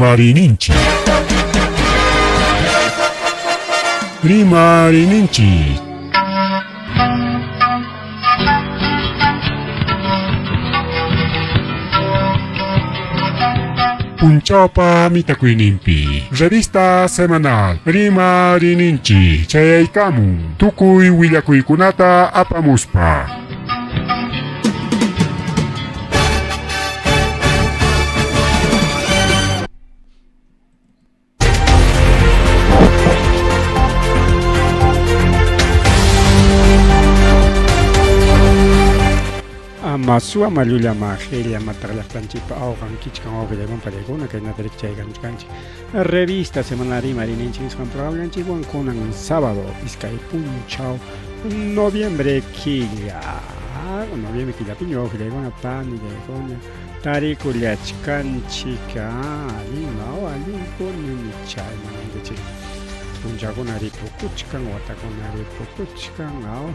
Rimarininchi. Rimarininchi. Punchaupa mitakuinimpi. Revista semanal. Rimarininchi. Chayaykamu. Tukuy willakuykunata apamuspa. Masua malula magelia matarla planchipa ahogan kichkan oglegon palegona que natrek chaygan canchi. Revista semanal Rimarininchi con programa chihuan kunan sábado iskay punchao noviembre killa piño oglegona pan y legona tarikulia chkanchika lima o alin con chay mandechi. Punchao con aripukuchkan watakonari pukuchkan ao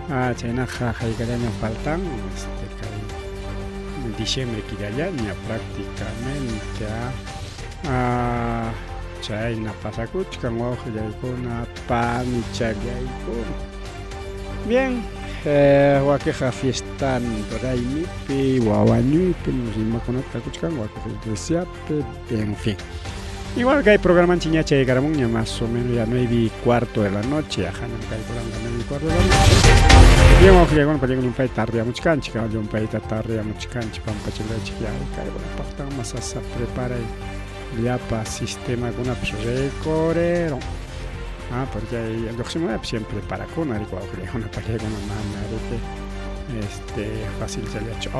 Chayna jajaygalanya faltan diciembre kirallaña prácticamente chayna pasakuchkan wawqillaykuna panichallaykuna bien waqueja fiestan raymipi wawañuypi rimakunata kakuchkan waqueja iglesiapi en fin. Igual que hay programas en Chiñacha de Caramuña, más o menos ya 9:15 de la noche, ajá, no hay programa 9:15 de la noche. Bien, vamos a llegar para un país tarde a mucho canchi, que un país tarde a mucho canchi, para un pachelo de chiquilla, que hay una parte más a se prepara ya para sistema con una recorrero. Porque el próximo siempre para con una pareja con una mano, fácil se le ha hecho.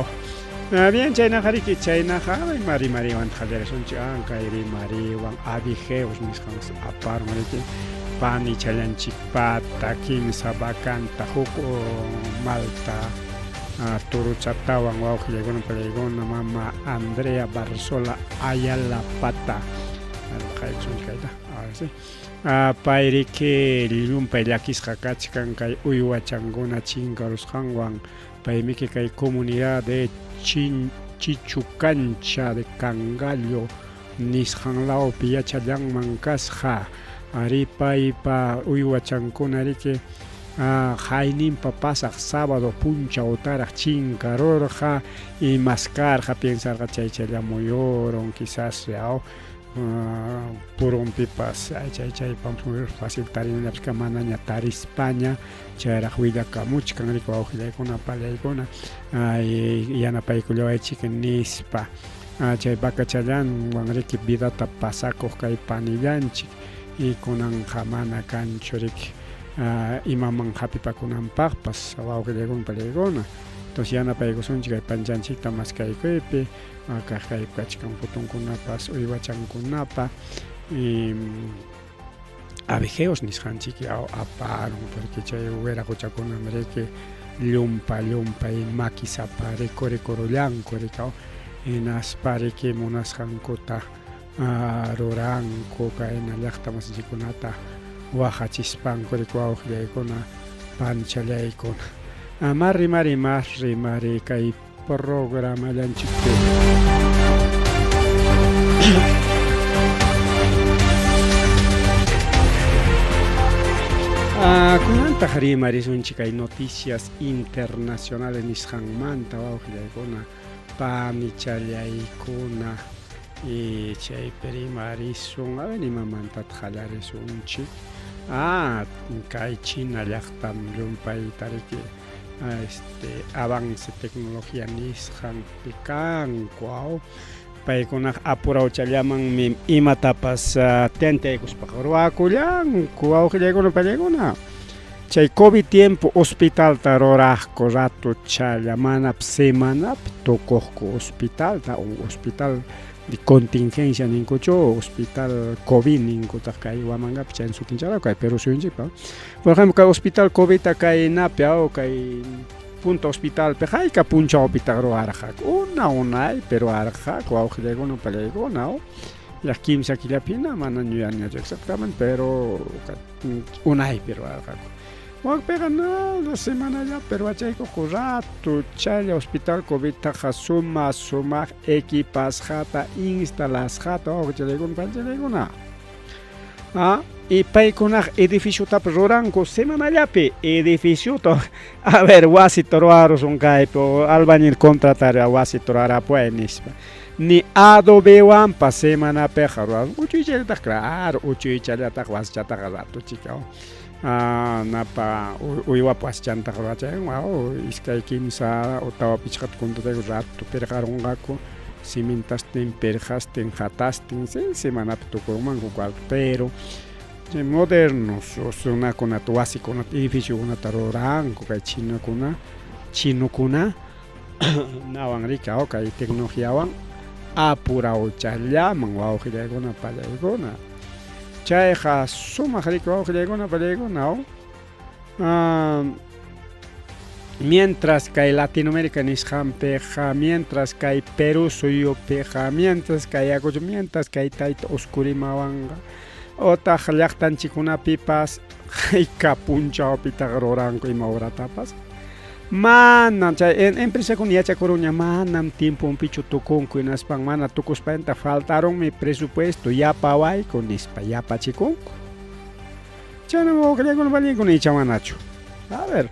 Bien, Chayna Hariki, Chayna Harry, Mari Van Haderson, Kairi Mari Van Abigeus, mis hands apart, Pani Chalanchi Pata, Kim Sabacanta, Huko Malta, Turuchatawan, Wauhilegon, Pelegona, Mama Andrea Barzola, Ayala Pata, Aljaixon Kaida, ahora sí. Pairike, Lumpa Yakis Hakachkan, Kai Uywa Changona, Chingarus Hangwan, Paimike Kai Comunidad de Chichucancha de Cangallo, Nishanlao Piachayang Mancasja, Aripaipa Uyhuachancuna Rique, Jainim Papasak sábado Puncha Otara Chincarorja y Mascarja piensa Gachaychaya Moyoron, quizás Reao. Por un pipas chay pam fácil tarin la pskamana nya tar España chara huida kamuch kan rico auhile con apalaikona yana paikulo ay chicken nispa chay bakachalan wangriki vida tapasako kay panilanchi y konan jamana kanchorik imaman happy pakunan parpas auhile con palegona entonces yana paikuson chica panchanchik tamas kay kwepe Kajay Kachkan Putunkunapas, Uywachankunapa, Abigeos Nishanchiki aparon, porque chay hubiera cochacona que lumpa y maquisapa, recore corolanco, recao, en aspare que monas jancota, roranco, caen alactamas chiconata, Oaxachispan, corecuao, con panchaleicona. Marri, kai programa lanchique. Kunanta Harimari son chica y noticias internacionales Nishan Manta, Baujilagona, Panichaliaicona y Chay Perimari son Avenima Manta Jalares un chic. Kai China Yachtam Lumpai Tariki. Avance tecnología nishan pican cuau paikuna apurau chalaman mi imatapas tente kuspakarwa kulang cuau hilegona palegona chay covid tiempo hospital tarorajko rato chalamanap semanap tokohko hospital ta un hospital de contingencia nincocho hospital covid nincotas kai wamanga picha en su quinchara kai pero suinchipa por ejemplo kai hospital covid kai napia o kai punto hospital pejai ka puncha hospital ro arjak una pero arjak o auxilego no pelego no la 15 kilapina manan ya exactamente pero una pero arjak Wakpega nada semana ya, pero achayko rato chay hospital COVID taja suma equipas jata instalas jata ochalegun panchaleguna. Y paykunaq edificio tap ruranku semanallapi edificio to a ver wasi toroaros un kaypo albañil contratar a wasi torara pues ni adobewanpa semanapi ruran uchuychallata claro uchuychallata wasichata rato chikao napa uywapi wasichanta rurachay wow iskay kimsa otawa pichqat kuntutayku rato perqarunqaku cimentastin perjastin jatastin semanapi tukurmanku pero modernos sunakuna wasikuna edificiokunata ruranku kay chinukuna nawan rikaw kay tecnologiawan apurahuchallaman wawqillaykuna pallaykuna chayqa sumaq rika wawqillaykuna pallaykuna mientras kay Latinoamérica nisqanpiqa mientras kay Perú suyupiqa mientras kay Ayacucho mientras kay Tayta Oscurimawanqa otaq llaqtanchikunapipas hayka punchawpita ruranku ima uratapas manam chay empresakuna yachakuruña manam tiempunpichu tukunku hinaspan mana tukuspanta faltaronmi presupuesto yapawayku nispa yapachikunku chayna wawqillaykuna pallaykuna icha manachu a ver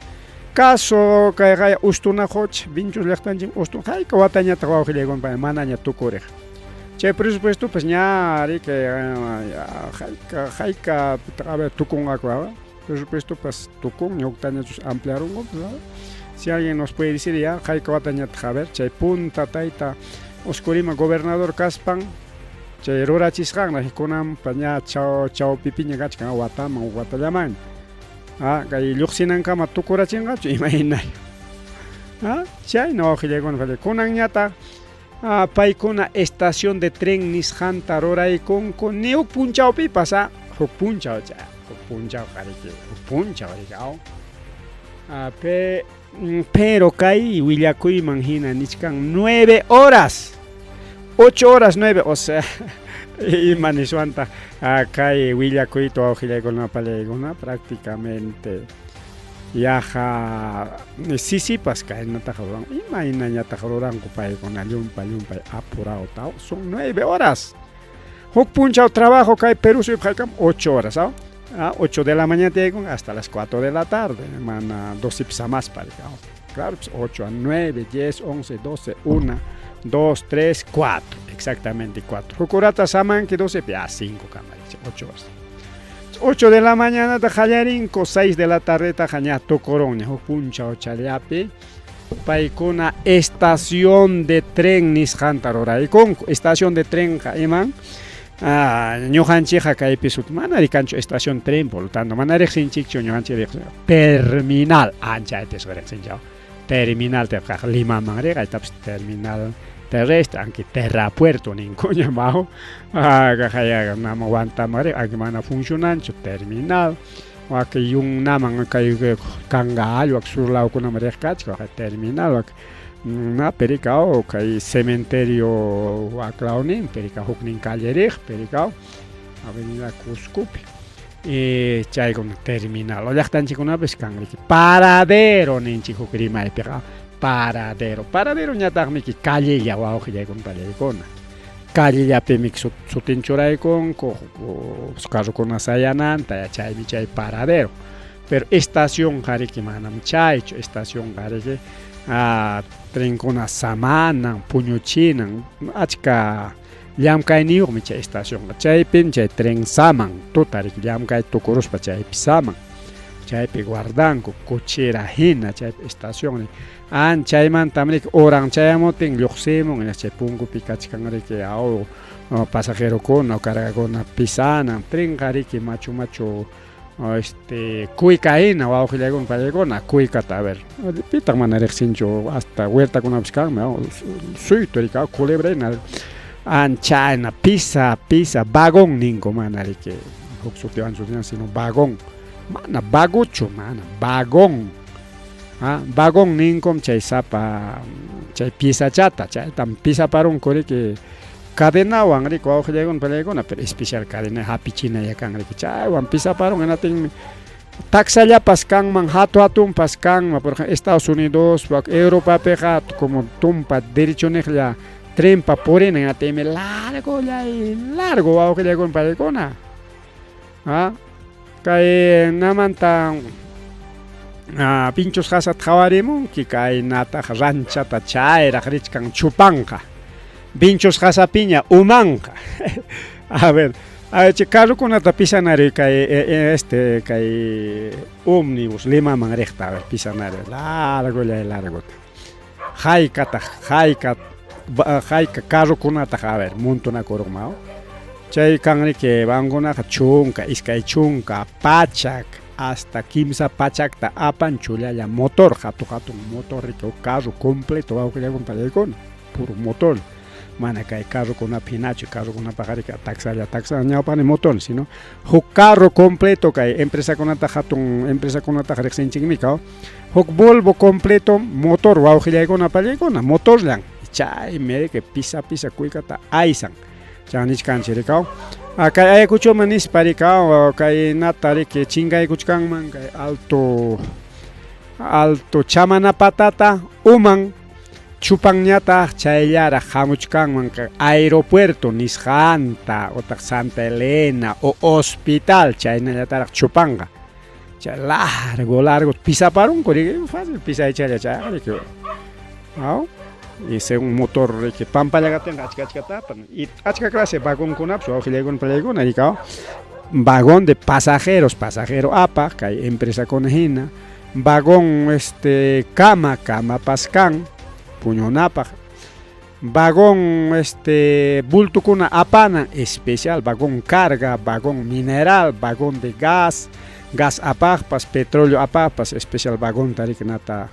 caso kay ustunajuch vinchus llaqtanchik ustun hayka watañata wawqillaykuna manaña tukuriq chay presupuesto pues ñari que hayka a ver tukunqaku presupuesto pues tukun ñuqtañachus ampliaron si alguien nos puede decir ya hayka watañata a ver chay punta tayta Oscurima gobernador kaspan chay rurachisqanqa kunanpa ña chawpipiña kachkan wataman watallaman kay lluqsinankama tukurachinqachu imaynay chayna wawqillaykuna kunanñataq paykuna estación de tren nisqanta ruraykunku ni huk punchawpipas huk punchaw qarichi huk punchaw rikaw pero kay willakuyman hina nisqan 9 horas 8 horas 9 o sea ima niswanta kay willakuyta wawqillaykuna pallaykuna prácticamente yaja sisipas kaynataqa ruran imaynañataqa ruranku paykuna llumpay apurado taw son 9 horas huk punchaw trabajo kay Perú suyupqaykam 8 horas 8 de la mañana hasta las 4 de la tarde mana 12 pisa más parikaw claro pues 8 a 9 10 11 12 1 2 3 4 exactamente 4 hukurata samanki 12 5 kamaricha 8 horas 8 de la mañana tajallarinko 6 de la tarde tajaña tokoroña huk punchaw challapi paykuna estación de tren nisqanta ruraykunku estación de tren iman ñuqanchikqa kaypi sut mana rikanchu estación tren por lo tanto mana riqsinchikchu ñuqanchik terminal anchaypis riqsinchaw terminal tepqa Limaman riqaytapas terminal terrestre aunque terrapuerto ninkuña mahu kaya nama wantamari aunque mana funcionanchu terminal waka yung naman kay kangal wak surlawkunama riqkachka terminal wak na perikaw kay cementerio waklawnin perikaw huknin calle riq perikaw avenida Cuscupi chaykuna terminal llaqtanchikunapish kan riki paradero ninchik huk rimaypiqa paradero ñataqmi calleya wawqillaykuna pallaykuna callellapi sutinchuraykunku carrukuna sayananta chaymi chay paradero pero estación qariki manam chaychu estación qariki trenkuna samanan puñuchinan achka llamkayniyuqmi chay estación chaypim chay tren saman tutariki llamkay tukuruspa chaypi saman chaypi guardanku cochera hina chaypi estación chaymantamrik oran chayamutin lluqsimun chay punkupi kachkanriki pasajerokuna cargakuna pisanan tren qariki machu kuyka hina wawqillaykuna pallaykuna kuykata a ver pitaq mana riqsinchu hasta huertakunapish kanmi suytu rika culebra hina chayna pisa vagón ninku mana riki huk sutiwan sino vagón mana baguchu mana vagón vagón ninkum chay sapa chay pisachata chaytam pisaparunku riki cadenawan riki wawqillaykuna pallaykuna pero especial cadena hapichina yakan riki chaywan pisaparun hinatin taxallapas kanman hatupas kanman, por ejemplo, Estados Unidos, Europa peja, como tumpa derecho negla, trempa por en atm largo ya largo aunque ya con parecona. Ah, kay namantan pinchos hasat jawarimon que kay nata rancha ta chaira richkan chupanka. Pinchos hasapiña umanka. A ver, carro con una pisanare kay ómnibus lima man recta, a ver, pisanare largo ya largo. Haika carro con una a ver, montona kormao. Chay kanri que bangona chunka, iskay chunka, pachak, hasta kimsa pachak ta apan chula ya motor, hatun motor rico carro completo, va que ya con puro motor. Mana kay carro con una pinacho, carro con una pajarica, taxa ya pane motor, sino huk carro completo kay empresa con una hatun, empresa con una tajarek senchingmika, huk Volvo completo, motor, va que ya con una motor lang, chay mere que pisa cuica ta aisan. Chanich canchiricao. Acá hay escucho manis paricao, kay natari que chinga escuchan man kay alto chamana patata uman chupangñata chayara jamuchkan man kay aeropuerto Nisjanta o Santa Elena o hospital chaynayata chupanga. Chay largo pisaparon corrigue fácil pisa echaya chay que y un motor que pampa ya tenga achka y achka clase vagón con apso o con pelegona y cao vagón de pasajero apa que hay empresa con hina vagón cama pascan puñonapa vagón bulto con apana especial vagón carga vagón mineral vagón de gas apapas petróleo apapas especial vagón tarik nata.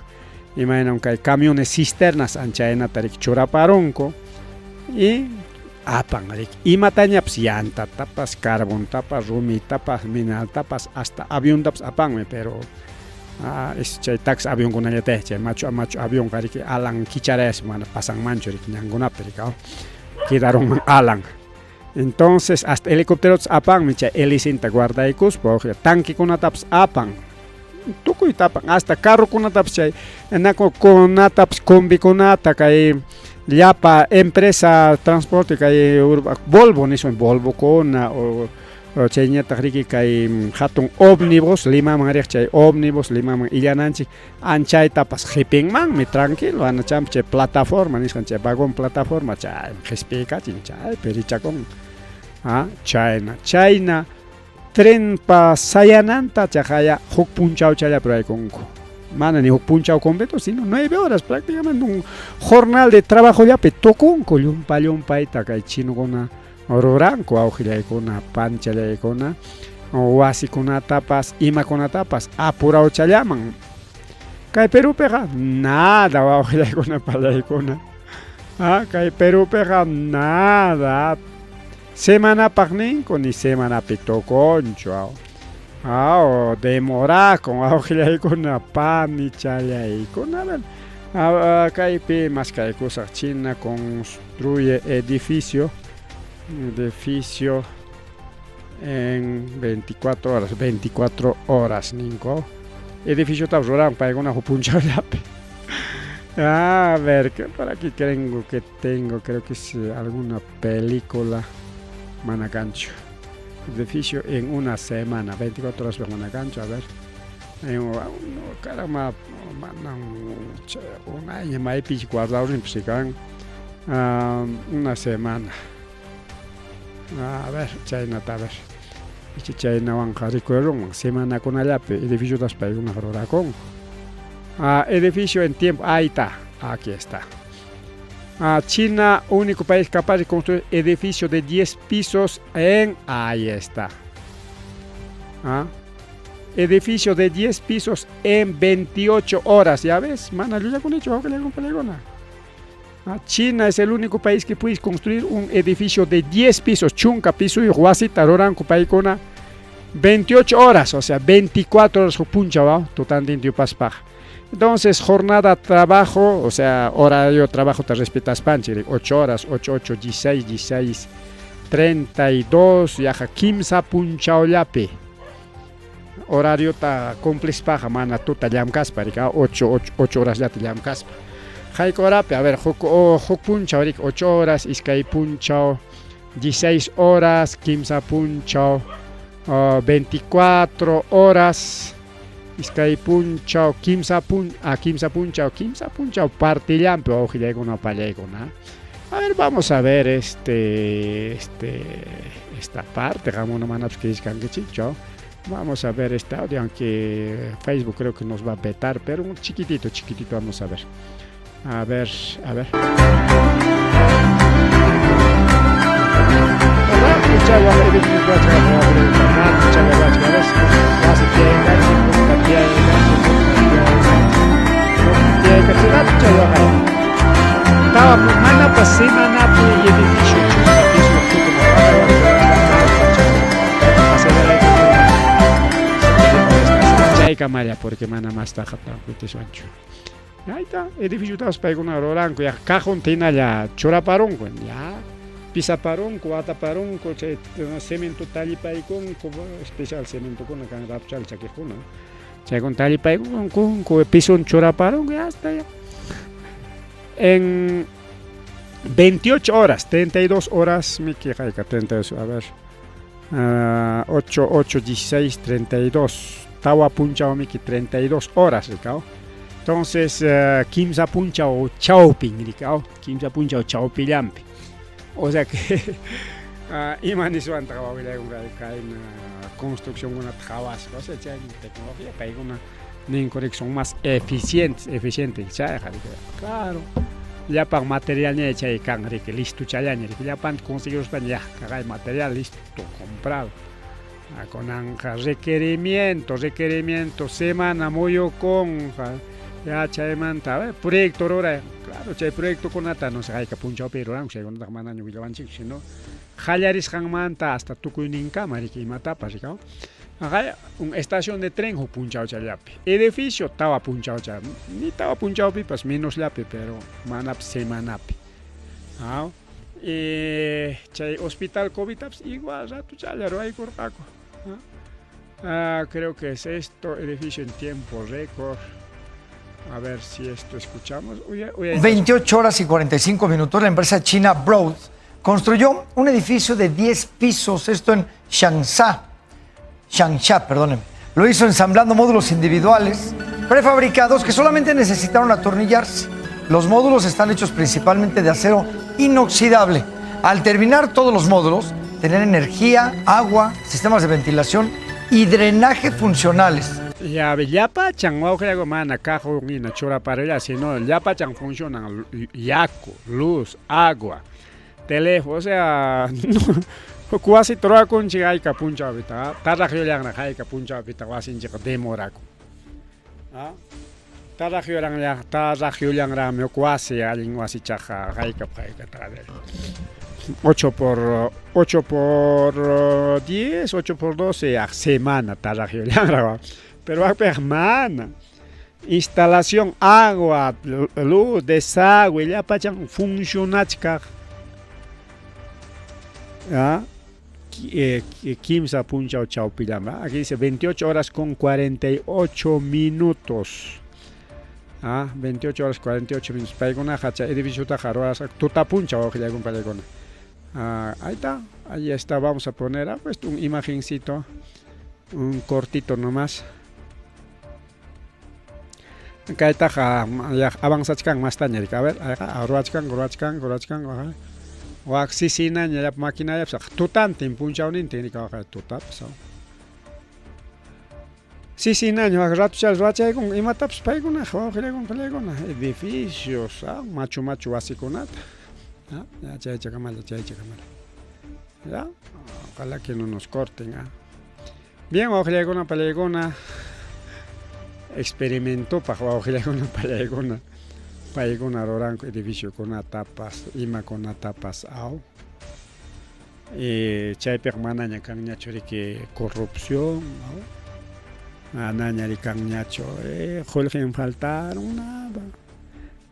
Imaginan que hay camiones cisternas anchaena tarik churaparonco y apan y mataña llanta tapas carbón tapas rumi tapas mineral tapas hasta avión tapas apan pero es chay tax avión con allá chay macho avión que alan kichares mana pasan mancho rik nyangona pericao quedaron alan. Entonces hasta helicópteros apan micha helicinta guardaicos porque tanque con taps apan tukuy tapan hasta carro con taps chay enako con taps combi con kay llapa empresa transporte kay Volvo ni son Volvo con o chayñata riki kay hatun ómnibus lima man chay ómnibus lima man illananchi anchay tapas shipping man mi tranquilo anacham chay plataforma ni chay vagón plataforma chay respeka chay perichakon China tren pa sayananta chajaya huk punchao chaya por ahí con mana ni huk punchao completo sino 9 horas prácticamente un jornal de trabajo ya petocon yumpa ita kay chino con ororanco aujila con pancha le con oasi con tapas ima con tapas apurao chayaman kay Perú pega nada aujila con pala con kay Perú pega nada semana pagninco ni semana pitoconcho demora con aujila con pan y chaya y con acá hay más que hay cosas China construye edificio en 24 horas ninco edificio tabroran para una puncha a ver que por aquí tengo creo que es alguna película Managancho. Edificio en una semana, 24 horas de Managancho, a ver. Caramba, un año más y guardado en Psican. Una semana. A ver, China, a ver. Y China van a recuerdo, semana con allá, edificio de España, una hora con. Edificio en tiempo, ahí está, aquí está. China, único país capaz de construir edificio de 10 pisos ahí está. Edificio de 10 pisos en 28 horas, ¿ya ves? Mana, yo ya con hecho, que le hago pelegona. China es el único país que puede construir un edificio de 10 pisos, chunca piso y huasita, roranco, paicona, 28 horas, o sea, 24 horas, puncha, ¿va? Totalmente de paspaja. Entonces, jornada trabajo, o sea, horario trabajo te respetas panche, 8 horas, 8, 16, 32, yaja, 15 punchao yape. horario ta cumplis paja mana tuta llamkaspa rika 8 horas ya te llamkaspa. Haikorape, a ver, huk punchao rik 8 horas, iskay punchao 16 horas, kimsa punchao 24 horas, iskay punchao kimsa punchao partillampe ojilleguna palleguna. A ver, vamos a ver esta parte, Ramón Manaps que discan que chicho. Vamos a ver este audio, aunque Facebook creo que nos va a petar, pero un chiquitito vamos a ver. A ver. Estaba mana pasina y edificio Camaria porque mana más taja ahí está, edificio estás para una roranco ya cajón tina ya choraparón ya pisaparón cuataparón coche cemento talipaicón especial cemento con la can rapchal chaquejuna ya con talipaicón con piso choraparón ya está ya en 28 horas 32 horas mi queja 32 a ver 8 16 32 Tawa punchao miki 32 horas, ¿no? Entonces, kimsa punchao chauping, ¿no? Kimsa punchao chaupillampi. O sea que, imani suan trabajo en construcción una trabajo, o sea, ya en tecnología, para una corrección más eficiente, claro. Ya para material ni chay kan que listo chayaña, ya para conseguir ya cagar material listo comprado. Con requerimiento semana muy con ya chay manta proyecto ahora claro chay proyecto con ata no se hay que punchao pero ran se con mana ñu vilabanchi sino hallaris han manta hasta tukunin cámara que mata pasicao acá una estación de tren ho punchao chayapi edificio estaba punchao cha ni estaba punchao pipas menos lape pero manap semanapi chay hospital COVID igual rato chayaro ahí cortaco. Creo que es esto, edificio en tiempo récord. A ver si esto escuchamos. 28 horas y 45 minutos, la empresa china Broad construyó un edificio de 10 pisos, esto en Changsha, perdónenme. Lo hizo ensamblando módulos individuales, prefabricados, que solamente necesitaron atornillarse. Los módulos están hechos principalmente de acero inoxidable. Al terminar todos los módulos, tener energía, agua, sistemas de ventilación y drenaje funcionales. Ya pachan, mana cajo ni na chora para sino ya pachan funcionan yaco, luz, agua, teléfono, o sea, casi troa con chigai ka puncha vita, tarajio yang na kai ka puncha vita wasin chica demoraco. Tarajio yang ramio quasi alin wasi chaja kai ka trader. 8 por 10, 8 por 12 a semana tarajio yang pero a semana instalación agua, luz, desagüe, ya pachan funcionachka. Kimsa punchao chao pilama. Aquí dice 28 horas con 48 minutos. 28 horas 48 minutos. Paigona hacha edificio tajaroas. Tuta punchao que ya con paigona. Ahí está. Vamos a poner pues un imagencito, un cortito nomás. Acá está avanzachkan más taña. A ver, ruachkan. Waxisina ya máquina ya tutante punchao nin tiene que bajar tutap so. Sisina ya rato chal racha con imataps paigona con edificios, macho basiconata. Ya chay chacamal. Ya, ojalá que no nos corten. Bien, ojalá con una palegona experimentó para ojalá con una palegona. Paigona roranco edificio con tapas, ima con tapas au. Chay permananya kan ñacho que corrupción, anaña kan ñacho, Jorge faltaron nada.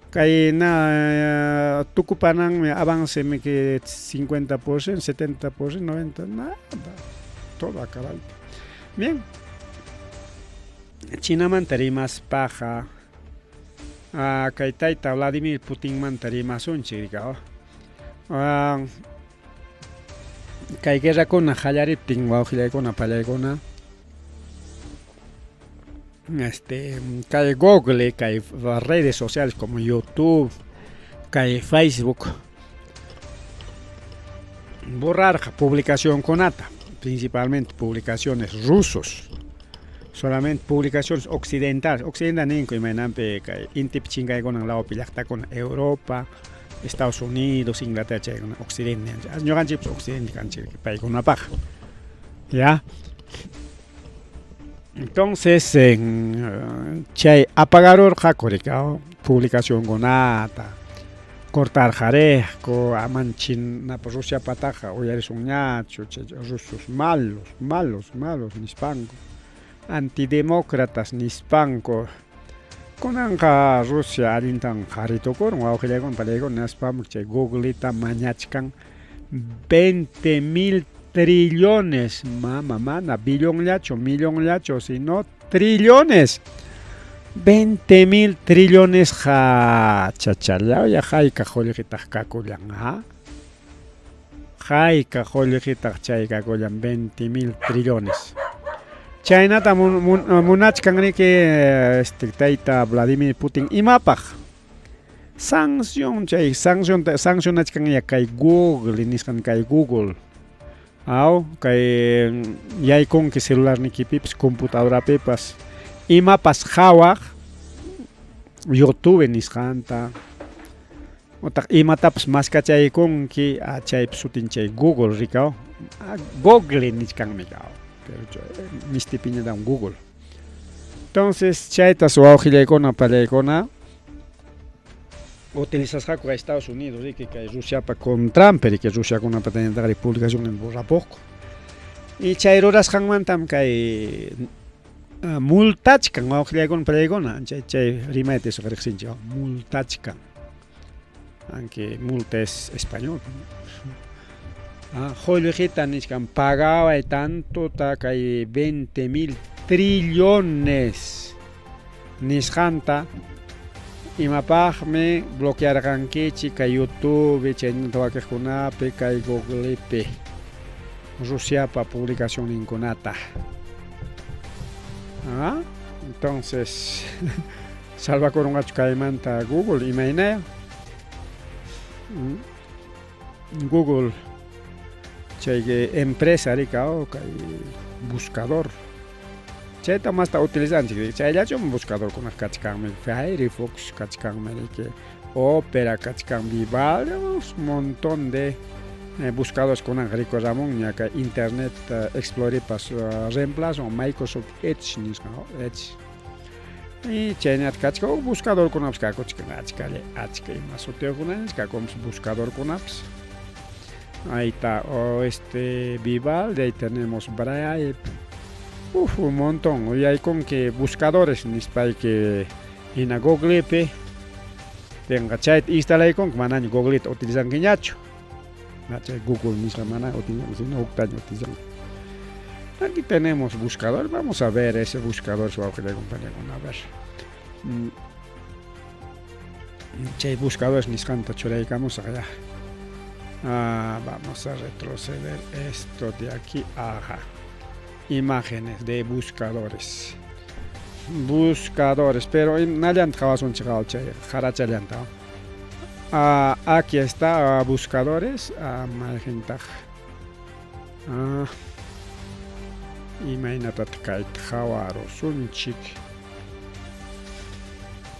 Kay na tukupanan me avance me que 50%, 70%, 90%, nada. Todo acabado. Bien. Chinamanta rimaspaqa kay tayta Vladimir Putinmanta rimasunchik rikaw. Kay guerrakuna qallariptin wawqillaykuna pallaykuna kay Google, kay redes sociales como YouTube, kay Facebook borrarqa publicacionkunata, principalmente publicaciones rusos, solamente publicaciones occidentales. Occidental ninkuy imaynanpi kay intip chinkaykunan lawpi llaqtakuna Europa, Estados Unidos, Inglaterra, chaykuna occidente ñuqanchikpis occidente kanchik paykunapaqa, ya. Entonces chay apagarurqa kurikaw publicacionkunata cortarjarejku aman Chinapa Rusia pataqa uyarisunñachu chay rusos malos nispanku, antidemócratas nispanku. Kunanqa Rusia allintan qharitukun wawqillaykuna pallaykuna nispamun chay Googleta mañachkan 20.000 trillones, mana billonllachu, millonllachu, sino trillones. 20.000 trillones chachallawlla hayka qullqitaq kakullan, hayka qullqitaq chay kakullan 20.000 trillones. Chaynata munachkanriki tayta Vladimir Putin imapaq sancionachkanña kay Google nisqan kay Google. Kay yaykunki celularnikipipas computadorapipas imapas qhawaq YouTube nisqanta utaq imatapas maskachaykunki chaypi sutin chay Google rikaw, Google nisqanmi kaw, pero mistipiñadan Google. Entonces chaytas wawqillaykuna pallaykuna utilizasqaku kay Estados Unidos riki kay Rusiapa con Trump riki Rusiakunapa tayantaqari publicación en borrapuqku y chay rurasqanmantam kay multachkan wawqillaykuna pallaykuna chay rimayta eso riqsinchik multachkan, aunque multa es español, qullqita nishkan pagaway tantuta kay 20.000 trillones nisqanta imapaqmi bloquearqankichik kay YouTube, chaynata wakiqkunapi, kay Googlepi Rusiapa publicacioninkunata. Entonces salvakurunqachu kaymanta Google imaynaya. Google chay empresa rikaw kay buscador. Chayta masta utilizanchik, chayllachu buscadorkuna kachkanmi, Firefox kachkanmi, Opera kachkanmi, varios montón de buscadores kunan rikoramunña kay Internet Explorepas reemplazo Microsoft Edge nisqa, Edge. Y chaynata kachka buscadorkunapas kakuchkan achka ima sutiokunapas kakumus buscadorkunapas. Ahí está Vivaldi, ahí tenemos Brave. Un montón, y hay con que buscadores nispay que en a Google tenga chat instala con que manan Google utilizan guiñacho. Google misma mana utilizan. Aquí tenemos buscador, vamos a ver ese buscador su auge de compañía a ver. Che buscadores niscanta choreicamos allá. Vamos a retroceder esto de aquí. Ajá. Imágenes de buscadores. Pero nadie un chical aquí está buscadores. Imagínate que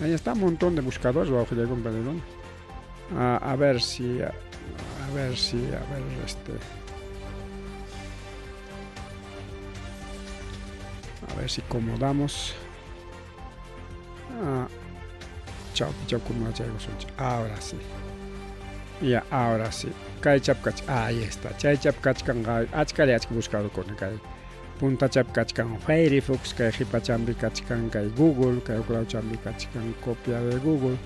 ahí está un montón de buscadores. A ver si a ver si acomodamos. Ahora sí. Ya, ahora sí. Ahí está. Chay chapkachkan achkali buscador con kay punta chapkachkan Firefox, kay hipachambi kachkan kay Google, kay uklawchambi kachkan copia de Google.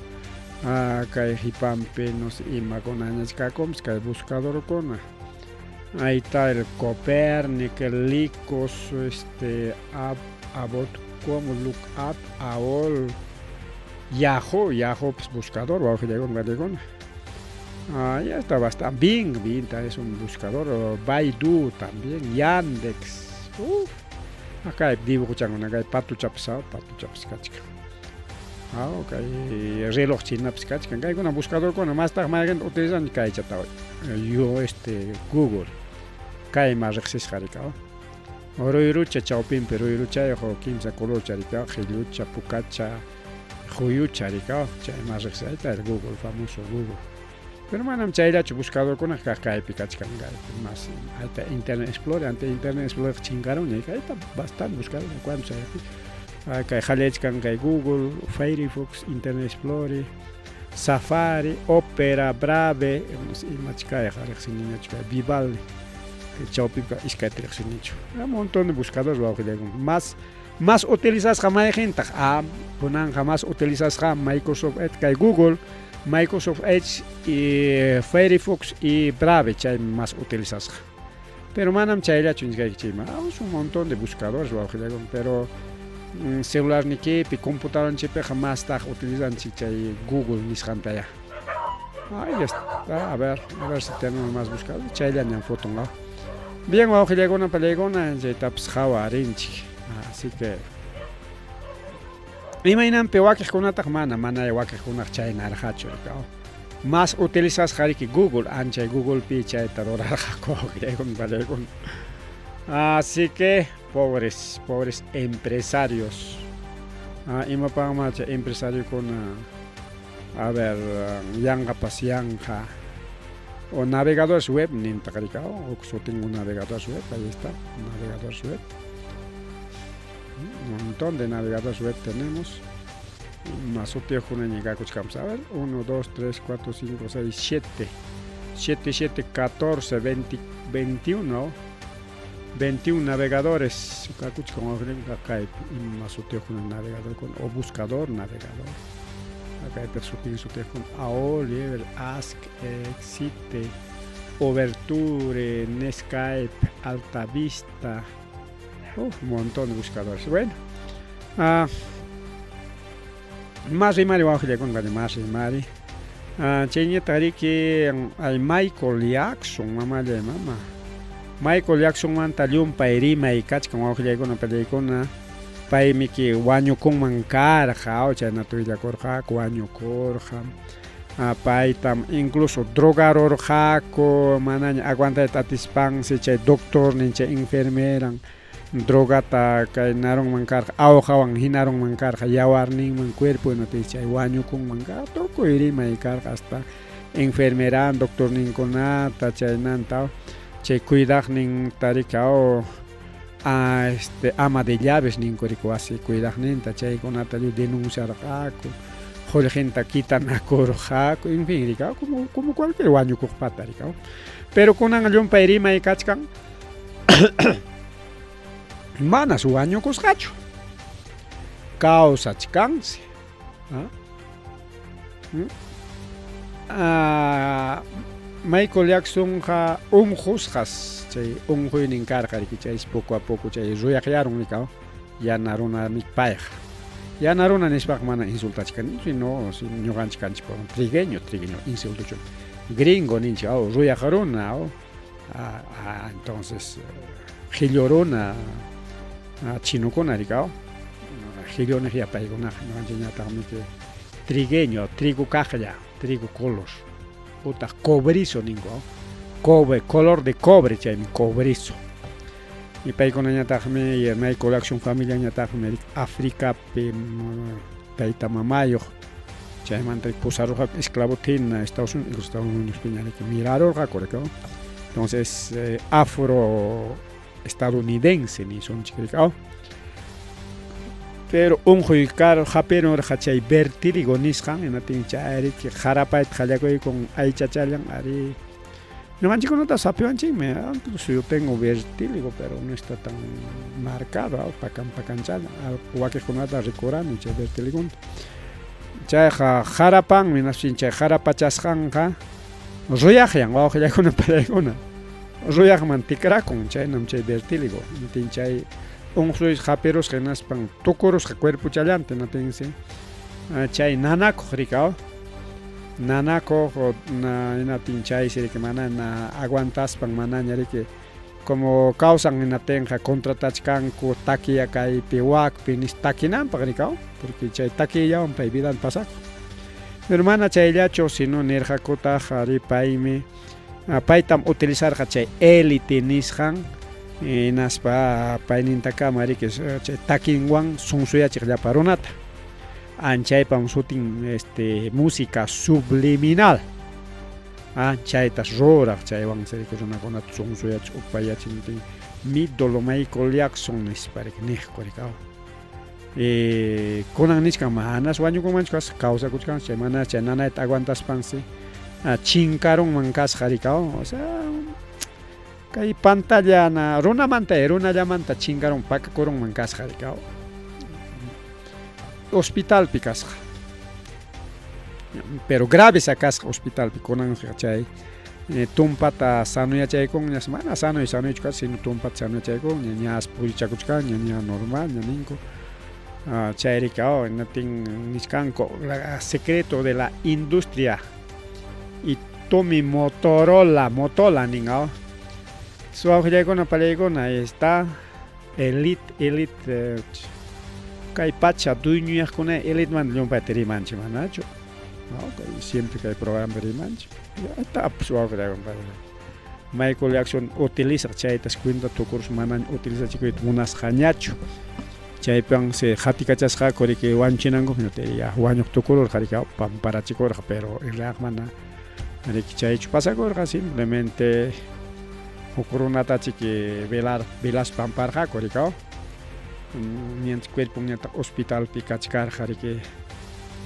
Kay hipampi nos ima con añas kakoms kay buscador con Ahí está el Copérnico, el Licos, About, como Look Up, AOL, Yahoo, pues buscador, bajo Galegón. Ya está bastante. Bing es un buscador, Baidu también, Yandex. Acá hay dibujo chango, acá hay Patu Chapsao, cachica. Ok, reloj china, cachica. Acá hay un buscador con más tarde utilizan que hay chatao. Yo Google. Cae más rexis jaricao. Oroirucha chaupin, pero irucha yo kimsa color charicao, gilucha, pucacha, juyucha charicao, chay más rexis. Ahí está el Google, famoso Google. Pero manam chayla buscador con acá cae picachica más. Ahí está Internet Explorer, ante Internet Explorer chingaron y ahí está bastante buscador. ¿Cuándo se hace? Acá hay Halechkan, hay Google, Firefox, Internet Explorer, Safari, Opera, Brave, y machicaya, Vivaldi. Un montón de buscadores más utilizas jamás gente jamás utilizas Microsoft Edge, Google, Microsoft Edge y Firefox y Brave más utilizas. Pero manam chayla un montón de buscadores pero celular ni que computador ni que jamás utilizan Google ni ya. Ahí está, a ver si tenemos más buscadores. Chayla ni foto no. Bien, vamos a llegar a una pelegona, ya está así que. Imaginan pehuaques con una tajmana, mana de huaques con una chayna arhacho, más utilizas que Google, ancha Google picha y tadora con pelegona. Así que, pobres empresarios. Y me pagan más empresario con, a ver, yanga pasianja. O navegadores web, ni tacaricao, o yo tengo un navegador web, ahí está, un navegador web. Un montón de navegadores web tenemos. Más otro con el a ver, 1, 2, 3, 4, 5, 6, 7, 14, 20, 21 navegadores. Acá hay más otro con el navegador, o buscador navegador. Acá hay personas con AOL, Ask, Exite, Overture, Netscape, Altavista, un montón de buscadores. Bueno, más y Mari, vamos a con más y Mari. Chenye tariki hay Michael Jackson, mamá de mamá. Michael Jackson mantalió pairima y cach como vamos a con una película. Pai miki wanyo kong mankarja, o sea, natuya korja, wanyo korja. Pai tam incluso drogador jako, mananya aguanta tatispang si chay doctor ni chay enfermeran. Drogata kay narong mankarja, awjawang hinarong mankarja, yawarning man cuerpo no te chay wanyo kong mankarja, toko iri maikarja hasta enfermeran, doctor ning konata chay nantao, chay cuidaj ning tarikao. Ama de llaves ni corico así cuidar nenta chay con atalu denunciar jaco jole gente quitan a coro jaco en fin como cualquier año con patarica pero con un pairima y cachcan mana su año con cacho causa chicance Michael Jackson ha juzgas un juego en carga que poco a poco ruyaron ya naruna mi pareja ya naruna ni mana insulta chican no no ganchican por trigueño insulto gringo ni ruyaron entonces gilorona chino con aricao gilona ya paigona no enseña también trigueño trigo caja trigo colos puta cobrizo ningo cobre color de cobre chay cobrizo y pay con aña tajme y my collection familia aña tajme África peita mamayo chay manta pusaron esclavotín a Estados Unidos piñale que miraron correcto entonces afro estadounidense ni son chicos pero un juicar japero hachay vertigo niskan en atin chay que jarapait jalaco con ay chachalan ari no manchico no está sapio me incluso yo tengo vertigo pero no está tan marcado para canchar al que con nada recorran y chay vertigo chay jarapan minas chay jarapachasjan ja royajan bajo ya con pelegona ruyaqman tikrakun chaynam chay vertíligo natin chay unqsuy qapiros hinaspan tukurusqa cuerpo challanta natinsi chay nanakuq rikaw nanakuq natin chay siriki mana na aguantaspan mana ñariki como causan inatenqa contratachkanku takiya kaypi wakpi nis takinanpaq rikaw porque chay takiyawan pay vidan pasaq pero mana chayllachu sino nirqakutaq ari paymi paytam utilizarqa chay élite nisqan naspa paynintaka mariki chay takinwan sunsuyachiq llapa runata anchaypam sutin música subliminal chaytas rurak chaywan siriki runakunata sunsuyachik upayachintin midolo Michael Jackson nisparik niqku rikaw kunan nisqa manas wañukunmanchus kawsakuchkan chay mana chay nanayta aguantaspansi chinkarunman kasqa rikaw o sea kay pantalla na runallamanta chinkarun pakakurunman kasqa rikaw hospitalpi kasqa pero grave sa kasqa hospitalpi kunanqa chay tumpata sanuyachaykun mana sanuychkan sino tumpata sanuyachaykun ña purichakuchkan ña normal ña ninku chay rikaw natin nisqanku secreto de la industria y Tommy Motola ningaw suawjaykuna palaykuna está elite kay pacha dueñuyaqkuna elite man llumpayta rimanchi manachu siempre kay programa rimanchi está suawjaykuna Michael Jackson utiliza chaytas cuenta tukurus mana utiliza chikuyta munasqañachu chaypan se hatikachasqa kuriki wanchinanku ya wañuq tukurur qarika pamparachikurqa pero en realidad mana riki chaychu pasakurqa simplemente hukurunata chiki velas pamparqa kurika mientras cuerpo ñata hospitalpi kachkarqa riki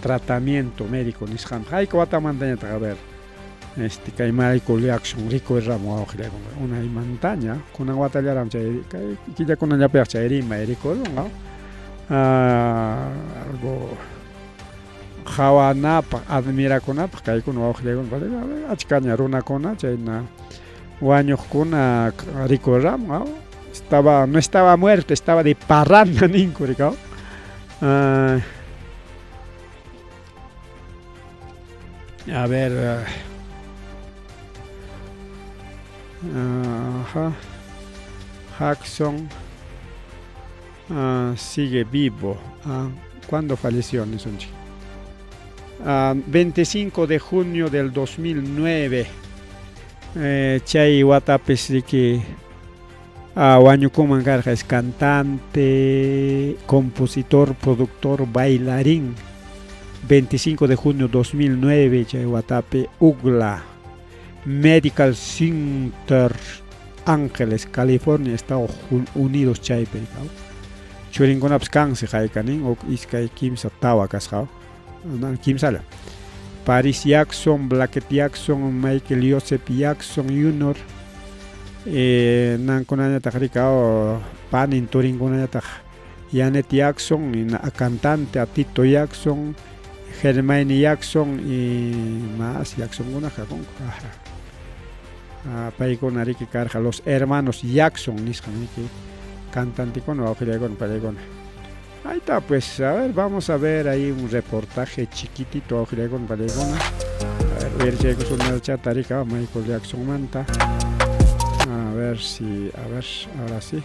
tratamiento médico nisqan hayka watamantañata a ver kay Michael Jackson rico ramo awqilakun una montaña kunan watallaram chay kay killakunallapiqa chay rima rico algo hawanapaq admirakunapaq kaykuna wawqilakun achkaña runakuna chayna wañuqkuna rikurramun no estaba muerto, estaba de parranda ninku rikaw a ver Jackson sigue vivo. ¿Cuándo falleció? 25 de junio del 2009. Chay Watapes Riki Wañukuman Garja es cantante, compositor, productor, bailarín. 25 de junio 2009. Chay Watape Ugla Medical Center, Ángeles, California, Estados Unidos. Chay perikao churinkunapas kansi haykanin o iskay kimsa tawa kasqa kimsala Paris Jackson, Blackett Jackson, Michael Joseph Jackson Jr. Nankunañataq rikao panin turinkunañataq Janet Jackson, a cantante a Tito Jackson, Hermione Jackson y más Jackson paykuna riki karqa los hermanos Jackson nisqan riki cantante con paykuna. Ahí está, pues a ver, vamos a ver ahí un reportaje chiquitito con paykuna. A ver chicos, una chata rika Michael Jackson manta. A ver, ahora sí.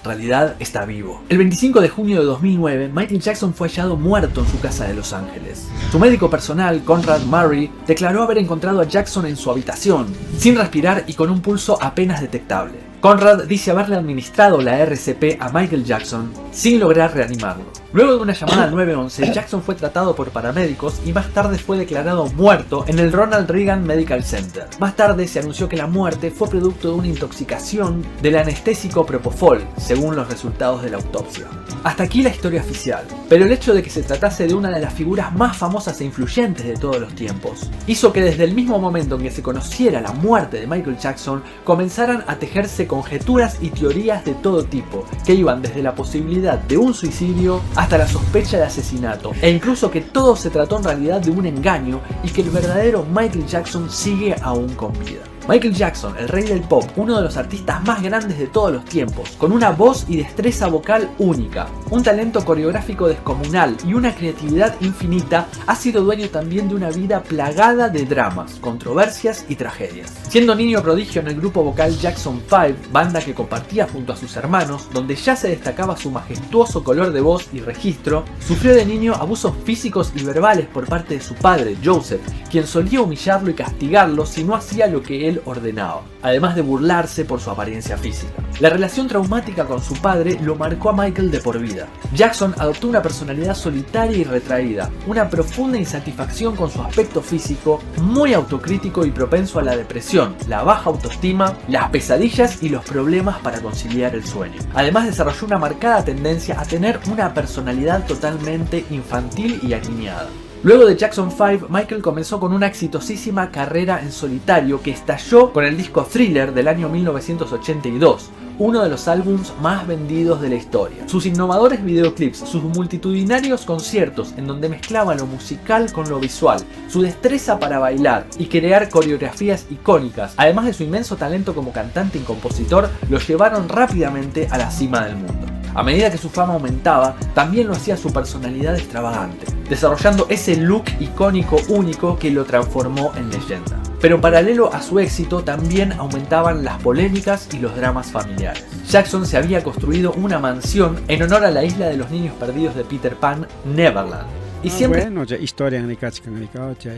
En realidad está vivo. El 25 de junio de 2009, Michael Jackson fue hallado muerto en su casa de Los Ángeles. Su médico personal, Conrad Murray, declaró haber encontrado a Jackson en su habitación, sin respirar y con un pulso apenas detectable. Conrad dice haberle administrado la RCP a Michael Jackson sin lograr reanimarlo. Luego de una llamada al 911, Jackson fue tratado por paramédicos y más tarde fue declarado muerto en el Ronald Reagan Medical Center. Más tarde se anunció que la muerte fue producto de una intoxicación del anestésico Propofol, según los resultados de la autopsia. Hasta aquí la historia oficial, pero el hecho de que se tratase de una de las figuras más famosas e influyentes de todos los tiempos hizo que desde el mismo momento en que se conociera la muerte de Michael Jackson comenzaran a tejerse conjeturas y teorías de todo tipo, que iban desde la posibilidad de un suicidio hasta la sospecha de asesinato, e incluso que todo se trató en realidad de un engaño y que el verdadero Michael Jackson sigue aún con vida. Michael Jackson, el rey del pop, uno de los artistas más grandes de todos los tiempos, con una voz y destreza vocal única, un talento coreográfico descomunal y una creatividad infinita, ha sido dueño también de una vida plagada de dramas, controversias y tragedias. Siendo niño prodigio en el grupo vocal Jackson 5, banda que compartía junto a sus hermanos, donde ya se destacaba su majestuoso color de voz y registro, sufrió de niño abusos físicos y verbales por parte de su padre, Joseph, quien solía humillarlo y castigarlo si no hacía lo que él ordenaba, además de burlarse por su apariencia física. La relación traumática con su padre lo marcó a Michael de por vida. Jackson adoptó una personalidad solitaria y retraída, una profunda insatisfacción con su aspecto físico, muy autocrítico y propenso a la depresión, la baja autoestima, las pesadillas y los problemas para conciliar el sueño. Además desarrolló una marcada tendencia a tener una personalidad totalmente infantil y aniñada. Luego de Jackson 5, Michael comenzó con una exitosísima carrera en solitario que estalló con el disco Thriller del año 1982, uno de los álbumes más vendidos de la historia. Sus innovadores videoclips, sus multitudinarios conciertos en donde mezclaba lo musical con lo visual, su destreza para bailar y crear coreografías icónicas, además de su inmenso talento como cantante y compositor, lo llevaron rápidamente a la cima del mundo. A medida que su fama aumentaba, también lo hacía su personalidad extravagante, desarrollando ese look icónico único que lo transformó en leyenda. Pero paralelo a su éxito también aumentaban las polémicas y los dramas familiares. Jackson se había construido una mansión en honor a la isla de los niños perdidos de Peter Pan, Neverland. Y siempre... Bueno, ya historia en el cachicanglicao, ya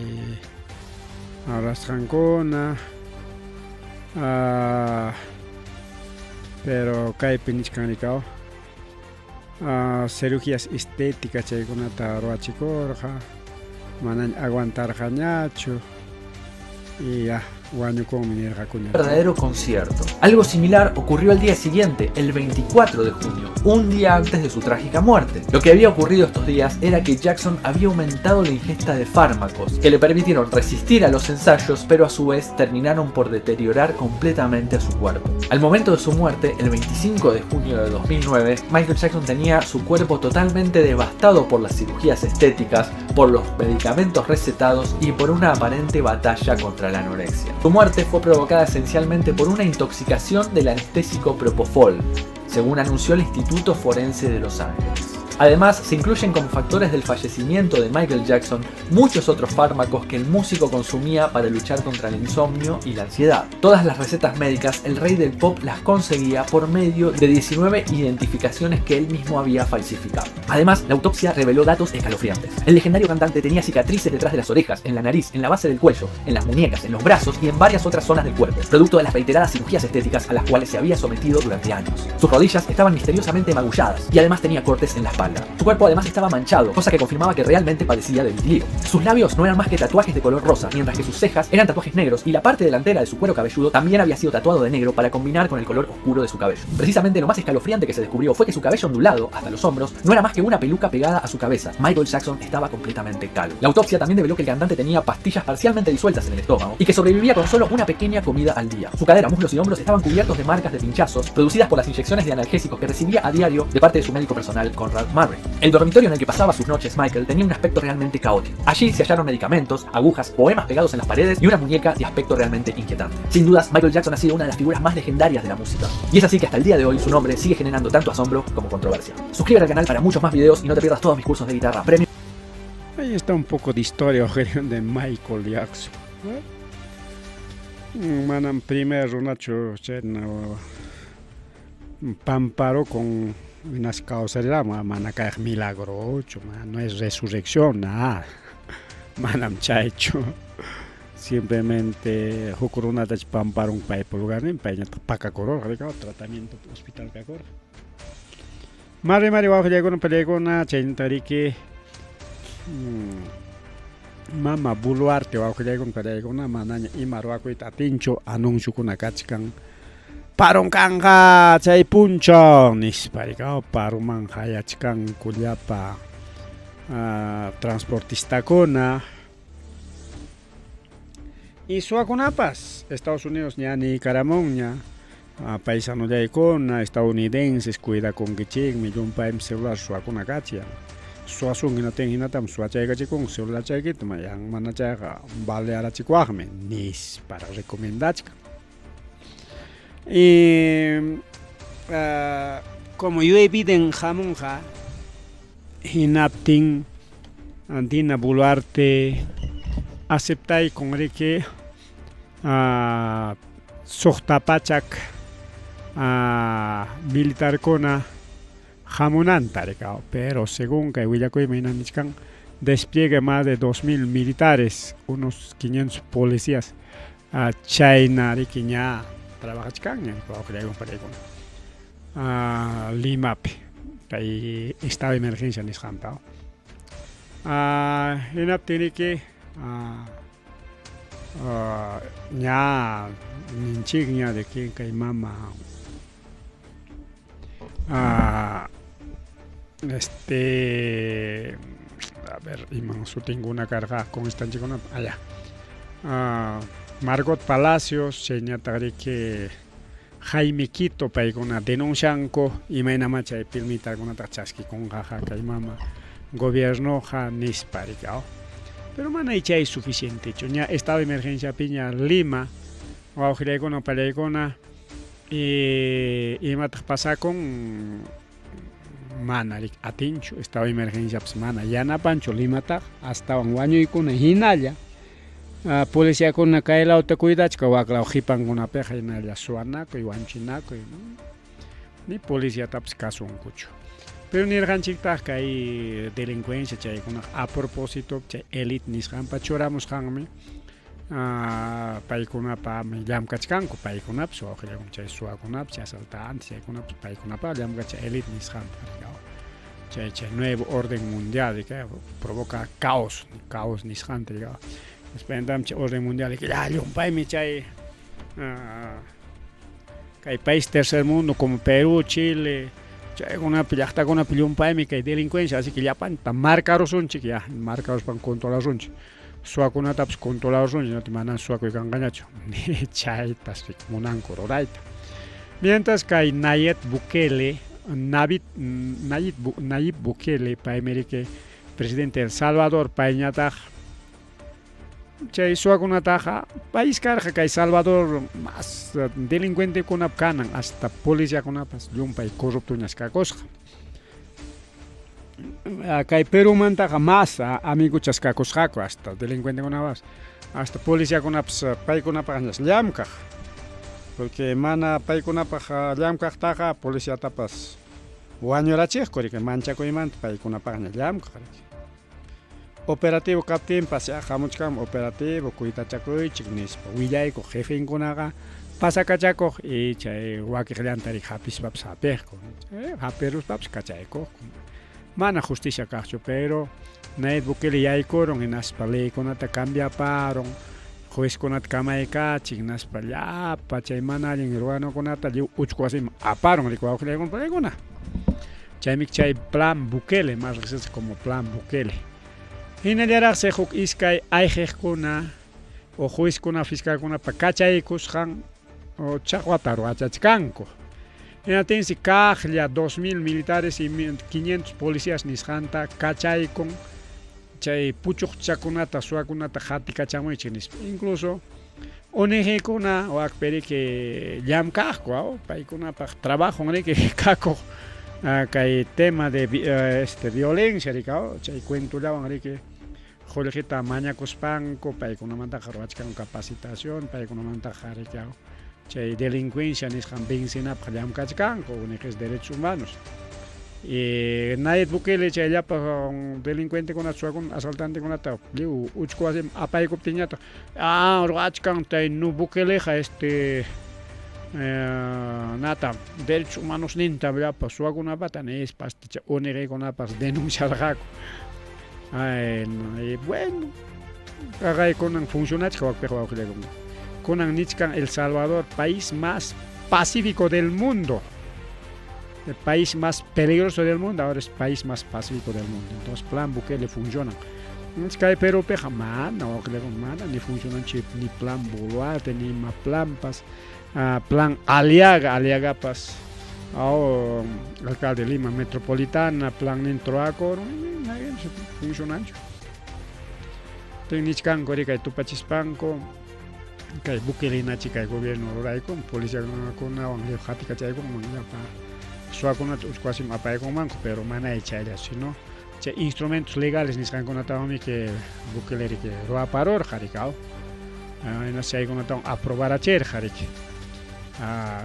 arrastраncona, pero cae pinichcanglicao. Cirugías estéticas chay kunata ruachikorja, manan aguantar jañacho y ya verdadero concierto. Algo similar ocurrió al día siguiente, el 24 de junio, un día antes de su trágica muerte. Lo que había ocurrido estos días era que Jackson había aumentado la ingesta de fármacos que le permitieron resistir a los ensayos, pero a su vez terminaron por deteriorar completamente a su cuerpo. Al momento de su muerte, el 25 de junio de 2009, Michael Jackson tenía su cuerpo totalmente devastado por las cirugías estéticas, por los medicamentos recetados y por una aparente batalla contra la anorexia. Su muerte fue provocada esencialmente por una intoxicación del anestésico Propofol, según anunció el Instituto Forense de Los Ángeles. Además, se incluyen como factores del fallecimiento de Michael Jackson muchos otros fármacos que el músico consumía para luchar contra el insomnio y la ansiedad. Todas las recetas médicas, el rey del pop las conseguía por medio de 19 identificaciones que él mismo había falsificado. Además, la autopsia reveló datos escalofriantes. El legendario cantante tenía cicatrices detrás de las orejas, en la nariz, en la base del cuello, en las muñecas, en los brazos y en varias otras zonas del cuerpo, producto de las reiteradas cirugías estéticas a las cuales se había sometido durante años. Sus rodillas estaban misteriosamente magulladas y además tenía cortes en la espalda. Su cuerpo además estaba manchado, cosa que confirmaba que realmente padecía de vitiligo. Sus labios no eran más que tatuajes de color rosa, mientras que sus cejas eran tatuajes negros y la parte delantera de su cuero cabelludo también había sido tatuado de negro para combinar con el color oscuro de su cabello. Precisamente lo más escalofriante que se descubrió fue que su cabello ondulado hasta los hombros no era más que una peluca pegada a su cabeza. Michael Jackson estaba completamente calvo. La autopsia también reveló que el cantante tenía pastillas parcialmente disueltas en el estómago y que sobrevivía con solo una pequeña comida al día. Su cadera, muslos y hombros estaban cubiertos de marcas de pinchazos producidas por las inyecciones de analgésicos que recibía a diario de parte de su médico personal, Conrad Murray. El dormitorio en el que pasaba sus noches Michael tenía un aspecto realmente caótico. Allí se hallaron medicamentos, agujas, poemas pegados en las paredes y una muñeca de aspecto realmente inquietante. Sin dudas, Michael Jackson ha sido una de las figuras más legendarias de la música. Y es así que hasta el día de hoy su nombre sigue generando tanto asombro como controversia. Suscríbete al canal para muchos más videos y no te pierdas todos mis cursos de guitarra premium. Ahí está un poco de historia de Michael Jackson. Manam primero Nacho Pamparo con unas causas manacay milagro, no es resurrección, nada. Manam chaicho. Simplemente Jukuruna de Pamparo un país por lugar en país Pacacoro, tratamiento hospital Cacor. Mari bajo llegó una pelegona, chentariki. Mama buluarte bajo llegó una pelegona, manaña y maruaco y tatincho, anuncio con acachcan. Parong kangka chay punchong nis parikao paruman hayachkan kulyapa transportista kona y suakunapas Estados Unidos ña ni Caramoña paisano de kona estadounidenses cuida con kichik millón paim celular suakuna kachia suasun hinaten hinatam suachay kachikong celular chay kitma yang mana chay vale ara chikwahme nis para recomendachka Y como yo he vivido en Jamonja, Hinaptin, Andina Buluarte, aceptai con que Sohtapachak militar kona jamonanta, pero según que Willacoy Mainanichkan despliegue más de 2.000 militares, unos 500 policías, China, Riquiña, Trabajachkan, Lima, que estado de emergencia en Ishampao. Tiene que ya insignia de que hay mama a ver, yo tengo una carga con esta chica allá. Margot Palacios, señala que Jaime Quito para una denuncianco y me enamacha de permitir alguna tachaski con jaja que hay mama gobierno ja nisparicao. Pero mana ya es suficiente. Ya estado de emergencia piña Lima, o aujiricona palicona y matar pasa con mana atincho estado de emergencia pues mana ya na pancho Lima ta hasta un año y con hinalla. Policía con una caela o te cuidas que va a jipan con una peja y nalla suanaco y wanchinaco ni policía taps caso un cucho. Pero ni el ganchita que hay delincuencia, a propósito, elite ni scampa choramos hangme, paikuna pa me llam kachkanko, paikuna pso, ojalá con chay suakunap, chay asaltantes, paikuna paikuna pa llam kach elite ni scampa, chay nuevo orden mundial que provoca caos ni scampa, esperamos chay orden mundial que ya un país me chay, que hay país tercer mundo como Perú, Chile. Ya está con una pilión paemi que hay delincuencia, así que ya pan marcaros son ya marcaros pan controlar son suaco una taps controlar son no te mandan suaco y cangañacho ni chaitas monan cororaita. Mientras que hay Nayib Bukele paemi que presidente de El Salvador paeñata chay suaco una taja país carga que hay Salvador más delincuente con apcanan hasta policía con apas de un país corrupto en escacosja acá hay Perú mantaja más amigo chascacosjaco hasta delincuente con apas hasta policía con apas país con apas llamca porque mana país con apas llamca taja policía tapas o año la chesco que mancha con imant país con apas llamca operativo captain pasa jamuchkam operativo kuita chakoy chignis willay ko jefe inkonaga pasa kachako y chay wakirlantari hapis paps haperko haperus paps kachayko mana justicia kacho pero Nayib Bukele yaykoron en aspaley konata cambia paron juez konat kamaika chignas palla pachay mana en ruano konata liu uchkoasim aparon likwa okle kon palegona chay chay plan Bukele más veces como plan Bukele. Hinaliara se huk iskay aijekuna o juez kuna fiscal kuna pakachaykus han o chahuataro achachkanko. En atensi kahlia 2.000 militares y 500 policías nishanta kachaykon chay puchuk chakunata suakunata hati kachamoychinis. Incluso ONG kuna o akperi que llam kahko paikuna pa trabajo ngre que kako kay tema de violencia ricao chay cuento lawan que Jolijita maña cospanco, para que no manda con capacitación, para que no manda jaricao. Chay delincuencia ni han benzina para llam cachcan con derechos humanos. Y Nayib Bukele chay ya para un delincuente con un asaltante con atao. Liu uchko hace apay coptiñato. Roachkan tay no Bukele ja nata derechos humanos ninta ya para su alguna pata nes pasta onere con apas denunciar jaco. Bueno, acá con funcionarios con El Salvador, país más pacífico del mundo, el país más peligroso del mundo, ahora es el país más pacífico del mundo. Entonces, plan Bukele funciona. Es que pero peja no ni funcionan ni plan Boluarte ni más plan plan Aliaga pas. Alcalde de Lima Metropolitana, plan Nintroaco, funcionando. Tecnichkan, Gorica y Tupachispanco, kay Bukele kay gobierno rurayku policía kuna wanglio hatika chayku mangyapa suakuna usquasim apayku manku pero mana echayla sino che instrumentos legales nisqankunatawmi que Bukele que roa paror harikao ena chaykunata aprobar acher harik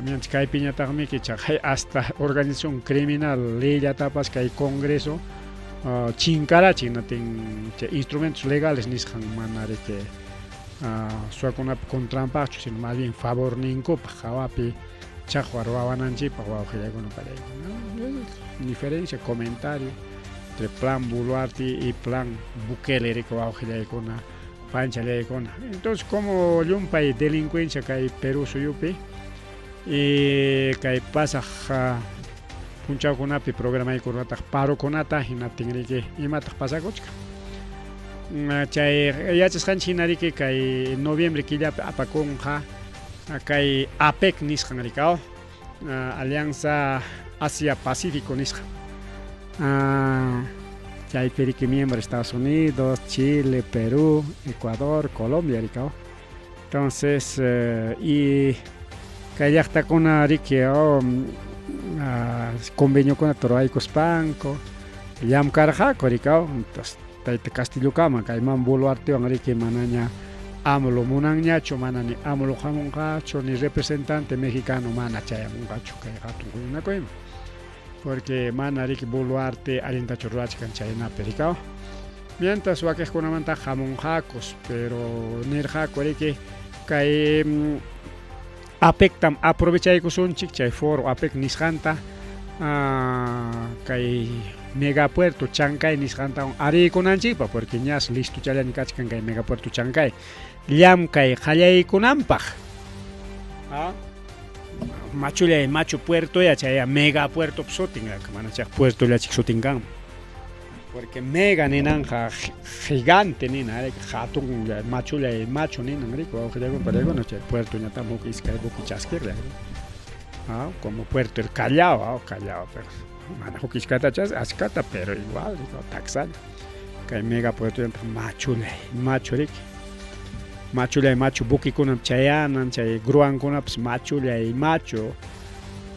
mientras kay piñataqmi que chay hasta organización criminal leyatapas kay congreso chinkarachi natin instrumentos legales nisqan manari que suakuna contrampacho sino más bien favor ninko pajawapi chaqwa ruawananchipa wawqillaykuna palaykuna diferencia comentario entre plan Boluarte y plan Bukele rico wawqillaykuna panchallaykuna entonces como llumpay delincuencia kay Perú suyupi y kay pasaq punchawkunapi programaykunataq parokunata hinatinriki imataq pasakuchka chay yachasqanchik hinariki kay noviembre killapi apakunqa kay APEC nisqan rikao Alianza Asia Pacífico nisqan chaypiriki miembro Estados Unidos, Chile, Perú, Ecuador, Colombia rikao entonces y kay llaqtakuna riki convenio con Toraycospanco, Llamcarjaco, rikao entonces Tayta Castillo Kama, Caimán Boluarte, Anrique Manaña, Amulo Munanñacho, Manani Amulo Jamongacho, ni representante mexicano, Mana Chayamungacho, Kayatu porque Manarique Boluarte, Alintacho Ruachkan, Chayna Pericao. Mientras Waques con Amanta Jamonjacos, pero Nirjaco, que Kay APEC tam aprovechaikus un chichay foro APEC Nisjanta, Kay Megapuerto Chancay nisqanta arikunanchikpa porque ñas listo challani kachkan kay Megapuerto Chancay llamkay qallaykunanpaq machulay machu puerto ya chaya Megapuerto sutinqa mana chaq puerto llachik sutinkan porque mega ninanja gigante nina hatun machulay machu ninan rico awqillaykuna palaykuna chay puerto ñata muki iskay buki chaskirlla como Puerto El Callao pero mana hukishkatachas ashkata pero igual taxal kay Megapuerto machulay machu bukikunam chayanan chay gruankunapas machulay machu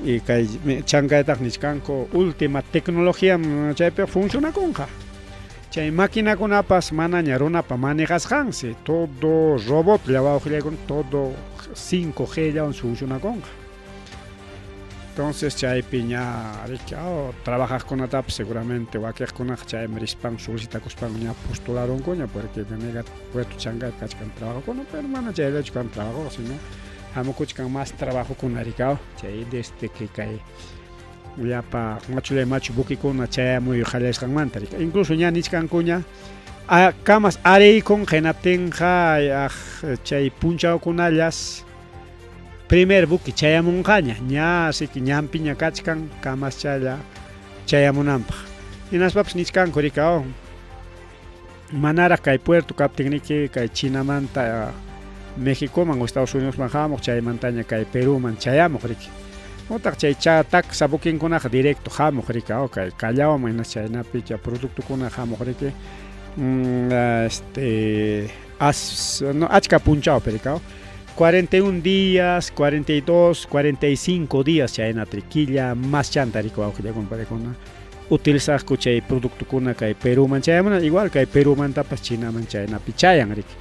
y kay chankaytaq niskanku última tecnología chaypi funcionakunqa chay maquinakunapas manaña runapa manejasqansi todo robot llawawqillaykuna todo 5G llawan funcionakunqa entonces chay piña trabajas con ATAP seguramente wakiq kunaq chay merispan solicitakuspan ña postularon kuña porque mega puerto Chancay kachkan trabajo kuno pero mana chay lechkan trabajo sino hamukuchkan más trabajo kunarikao chay desde que kay yapa machulay machu bukikuna chay muy qallasqanmanta rika incluso ña nichkan kuña kamas areykun qhinaptinqa chay punchawkunallas primer buki chayamunqaña ña asiki ñampiña kachkan kamas chaya chayamunanpaq hinaspapas nichkanku rikao manaraq kay puerto kaptinriki kay Chinamanta Mexicoman o Estados Unidosman hamuq chaymantaña kay Perúman chayamuq riki utaq chay taxa bukinkunaqa directo hamuq rikao kay Callaoman hinas chaynapi productukuna hamuq riki achka punchawpi rikao 41 días, 42, 45 días chayna triquilla más chanta rico awqillaykuna palaykuna utilizaq chay productukuna kay Perúman chayamuna igual kay Perúman tapas Chinaman chaynapi chayan riki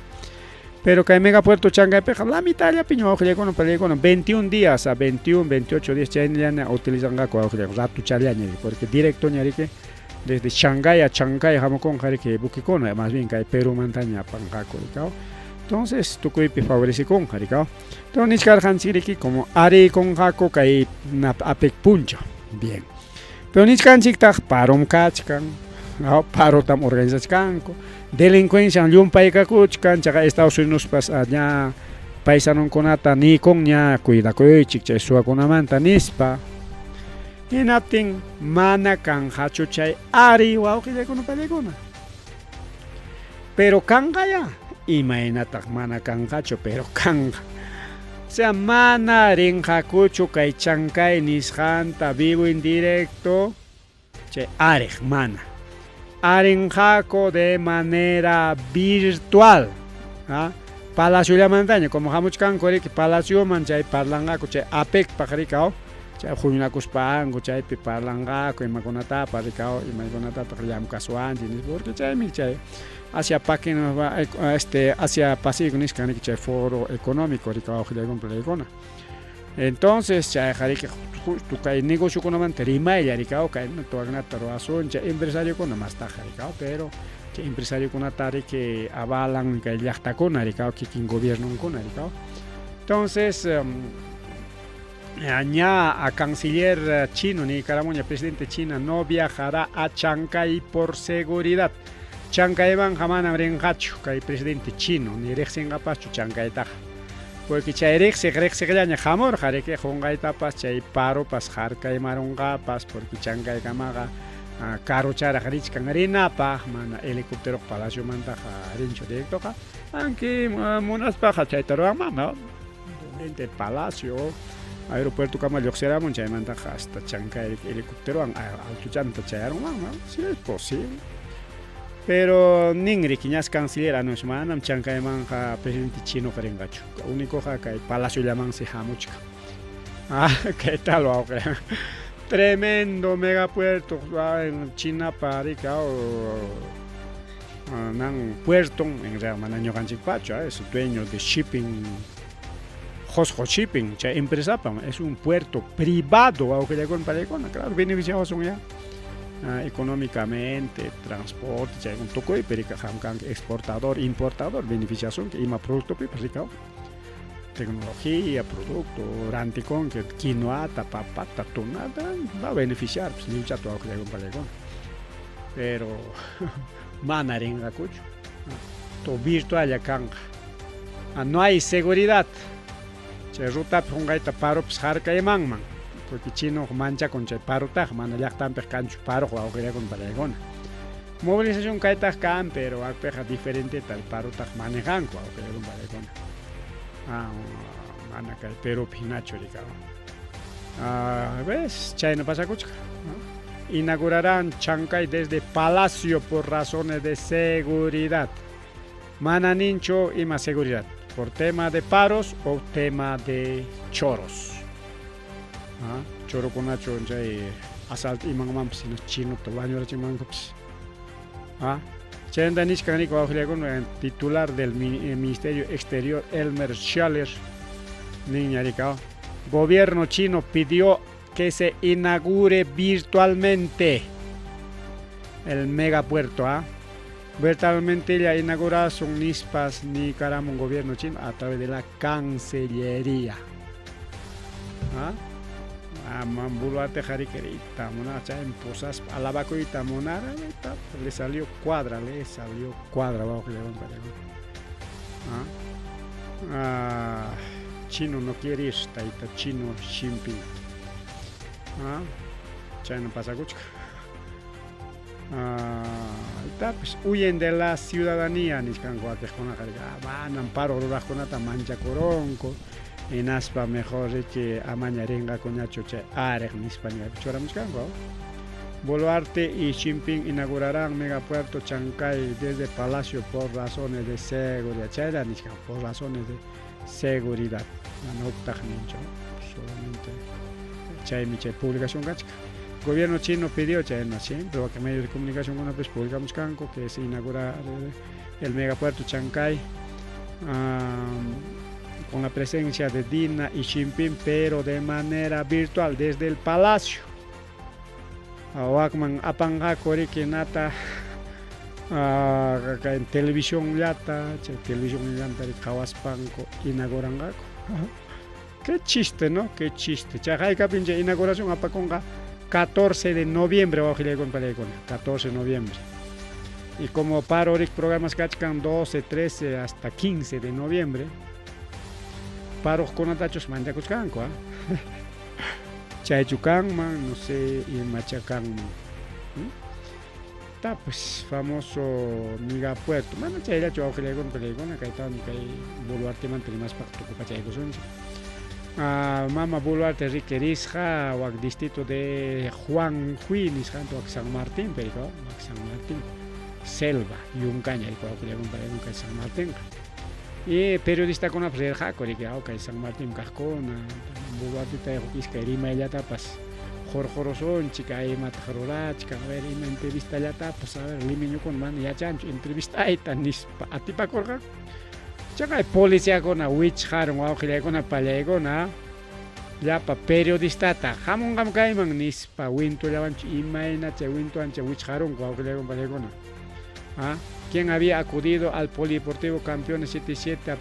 pero kay Megapuerto Chancaypiqa la mitad llapiña awqillaykuna palaykuna 21 días a 21, 28 días chayna utilizanqaku awqillaykuna ratu challaña porque directo ña riki desde Chancay a Chancay hamukunqa riki bukikuna más bien kay Perúmantaña apanqaku rikao entonces tukuypi favorecikunqa rikao entonces nichkarqanchik riki como ariykunqaku kay APEC puncha bien pero nichkanchiktaq parom kachkan parotam organizachkanku delincuencia llumpaykakuchkan chaqa Estados Unidos ña paisanunkunata nikun ña cuidakuychik chay suwakunamanta nispa hinaptin mana kanqachu chay ari wawqillaykuna palaykuna pero kanqa ya imaynataq mana kanqachu pero kanqa o sea mana rinqakuchu kay Chancay nisqanta vivo en directo chay ariq mana arinqaku de manera virtual Palacio la montaña, como hamuchkan kore que palacio man chay parlangako chay apek pakarikao, chay juinakuspango chay pi parlangako imakunata parikao imakunata pakriam kasuan jinis porque chay mi chay hacia página hacia Pacífico niskan chay foro económico rikao hilagon pelegona. Entonces chay harike tu kay negocio con man terima ya rikao kay no toagna taroason chay empresario con más tajarikao pero empresario con atari que avalan que el yachta con aricao que quien gobierno con aricao. Entonces añá a canciller chino ni caramoña presidente china no viajará a Chancay por seguridad. Chancay van jamán abrengacho que presidente chino ni rexen apacho Chancay taja. Porque chay rexe ya jamor jare que jonga etapas chay paro pas jarca y maronga pas porque Chancay kamaga caro chara harich kan arena pa mana helicóptero palacio manta harincho directo ka aunque monas pa chaitaro mama de palacio aeropuerto kama yoxera mon chay manta hasta Chancay helicóptero alto chanta chayaron mama si es posible pero ningri kiñas canciller no es manam Chancay manja presidente chino karengacho único ja kai palacio llaman se hamuchka qué tal o tremendo megapuerto en China parika o nan puerto en realidad año ganchikpacho es dueño de shipping Hosho Shipping cha empresa es un puerto privado aunque ya con parecona claro beneficiados son ya económicamente transporte cha un toco y perica hamkan exportador importador beneficiación que ima producto piparika tecnología, producto, ranticón, que quinoa, tapapata, tunada, va a beneficiar, pues ni chato que hay un palegón. Pero, manarenga cucho, to virtual ya canga. No hay seguridad. Se ruta pongaita paro pues jarca y man, porque chino mancha con che paro taj, man ya están pescancho paro o que hay con palegón. Movilización caita can, pero hay peja diferente tal paro taj manejan o que hay con palegón. Manacay, pero pinacho ricao. ¿Ves? China pasa cuchca. Inaugurarán Chancay desde Palacio por razones de seguridad. Mananincho y más seguridad. Por tema de paros o tema de choros. Choro con nacho, asalt y mangam, si no chino, te baño la chimangops. Titular del Ministerio Exterior Elmer Schaller, gobierno chino pidió que se inaugure virtualmente el megapuerto. Virtualmente la inauguración nispas ni caramba un gobierno chino a través de la Cancillería. Mambuluate jariquerita, monacha en posas alabacoita monara, le salió cuadra bajo que le van para chino no quiere ir, taita chino Xi China pasa cuchca. Pues huyen de la ciudadanía, niscanguates con la carga, van amparo con mancha coronco. En aspa mejor que amañarenga con choche areg en España. Boluarte y Xi Jinping inaugurarán megapuerto Chancay desde Palacio por razones de seguridad. Por razones de seguridad. No solamente Chay publicación gachka. Gobierno chino pidió siempre que medios de comunicación con una vez publicamos canco que se inaugura el megapuerto Chancay. Con la presencia de Dina y Xi Jinping, pero de manera virtual desde el palacio. Awakman apanga koriki nata en televisión yata, televisión yata de Kawaspanko inaugurangako. Qué chiste, ¿no? Qué chiste. Chajaika pinche inauguración apaconga 14 de noviembre, 14 de noviembre. Y como paro programas cachcan 12, 13 hasta 15 de noviembre. Paro con atachos manda cuchcanco, Chaychucan man, no sé, y Machacán man. Está pues famoso miga puerto. Mano chayla chua con pelegona, caetán, que Boluarte mantén más para tu pachaico sonche. Mama Boluarte Riquerisja, o al distrito de Juan Juinis, canto a San Martín, pero San Martín. Selva, y un caña, y cuando quería comprar un San Martín. Y periodista con una jaco que okay San Martín Cascona, Bogotá y Quisca Rima ya tapas. Jorjorosón, chica y matajarora, chica a ver y entrevista ya tapas, a ver limeño con man ya chancho entrevista ahí tan a ti pa corga. Chica policía con a witch haron o que con a palegona. Ya pa periodista ta jamón gam kaiman nis pa winto ya vanch imaina che winto anche witch haron o que con palegona. ¿Ah? Quien había acudido al Polideportivo Campeones 77 a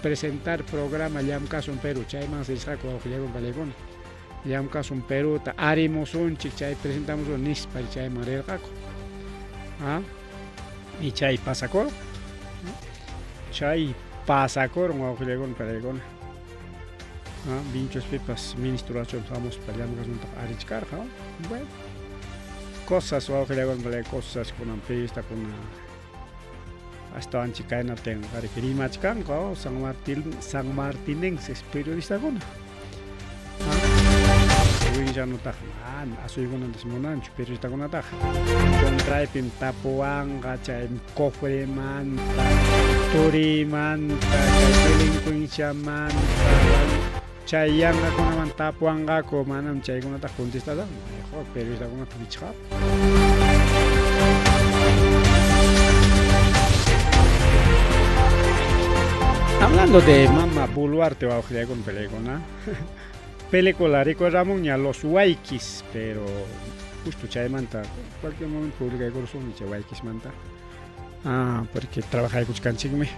presentar programa Llamcas un Perú, Chayman se saco a Ojilegón Balegón. Llamcas un Perú, ta arimos un chichay, presentamos un nispa y chay marel caco. ¿Ah? Y chay pasacor. Chay pasacor un Ojilegón Balegón. ¿Ah? Vinchos pipas, ministración, vamos para Llamcas un arichcar, ¿no? Bueno. Cosas o Ojilegón Balegón, cosas con amplista, con hasta anchi kaina ten hari kirima chkan ko San Martinenses periodista gona. Uy ya no tajan, asoy gona desmonancho periodista gona taja. Contrae pin tapuanga chaim cofre manta, turi manta, delincuencia manta, chayanga gona man tapuanga ko manam chay gona ta contesta da. Mejor periodista gona pichap. Hablando de Mama Boluarte o con película, película recuerda ya los Waikis, pero justo chay manta, cualquier momento publica el curso y chay Waikis manta. Porque trabaja con canchigme,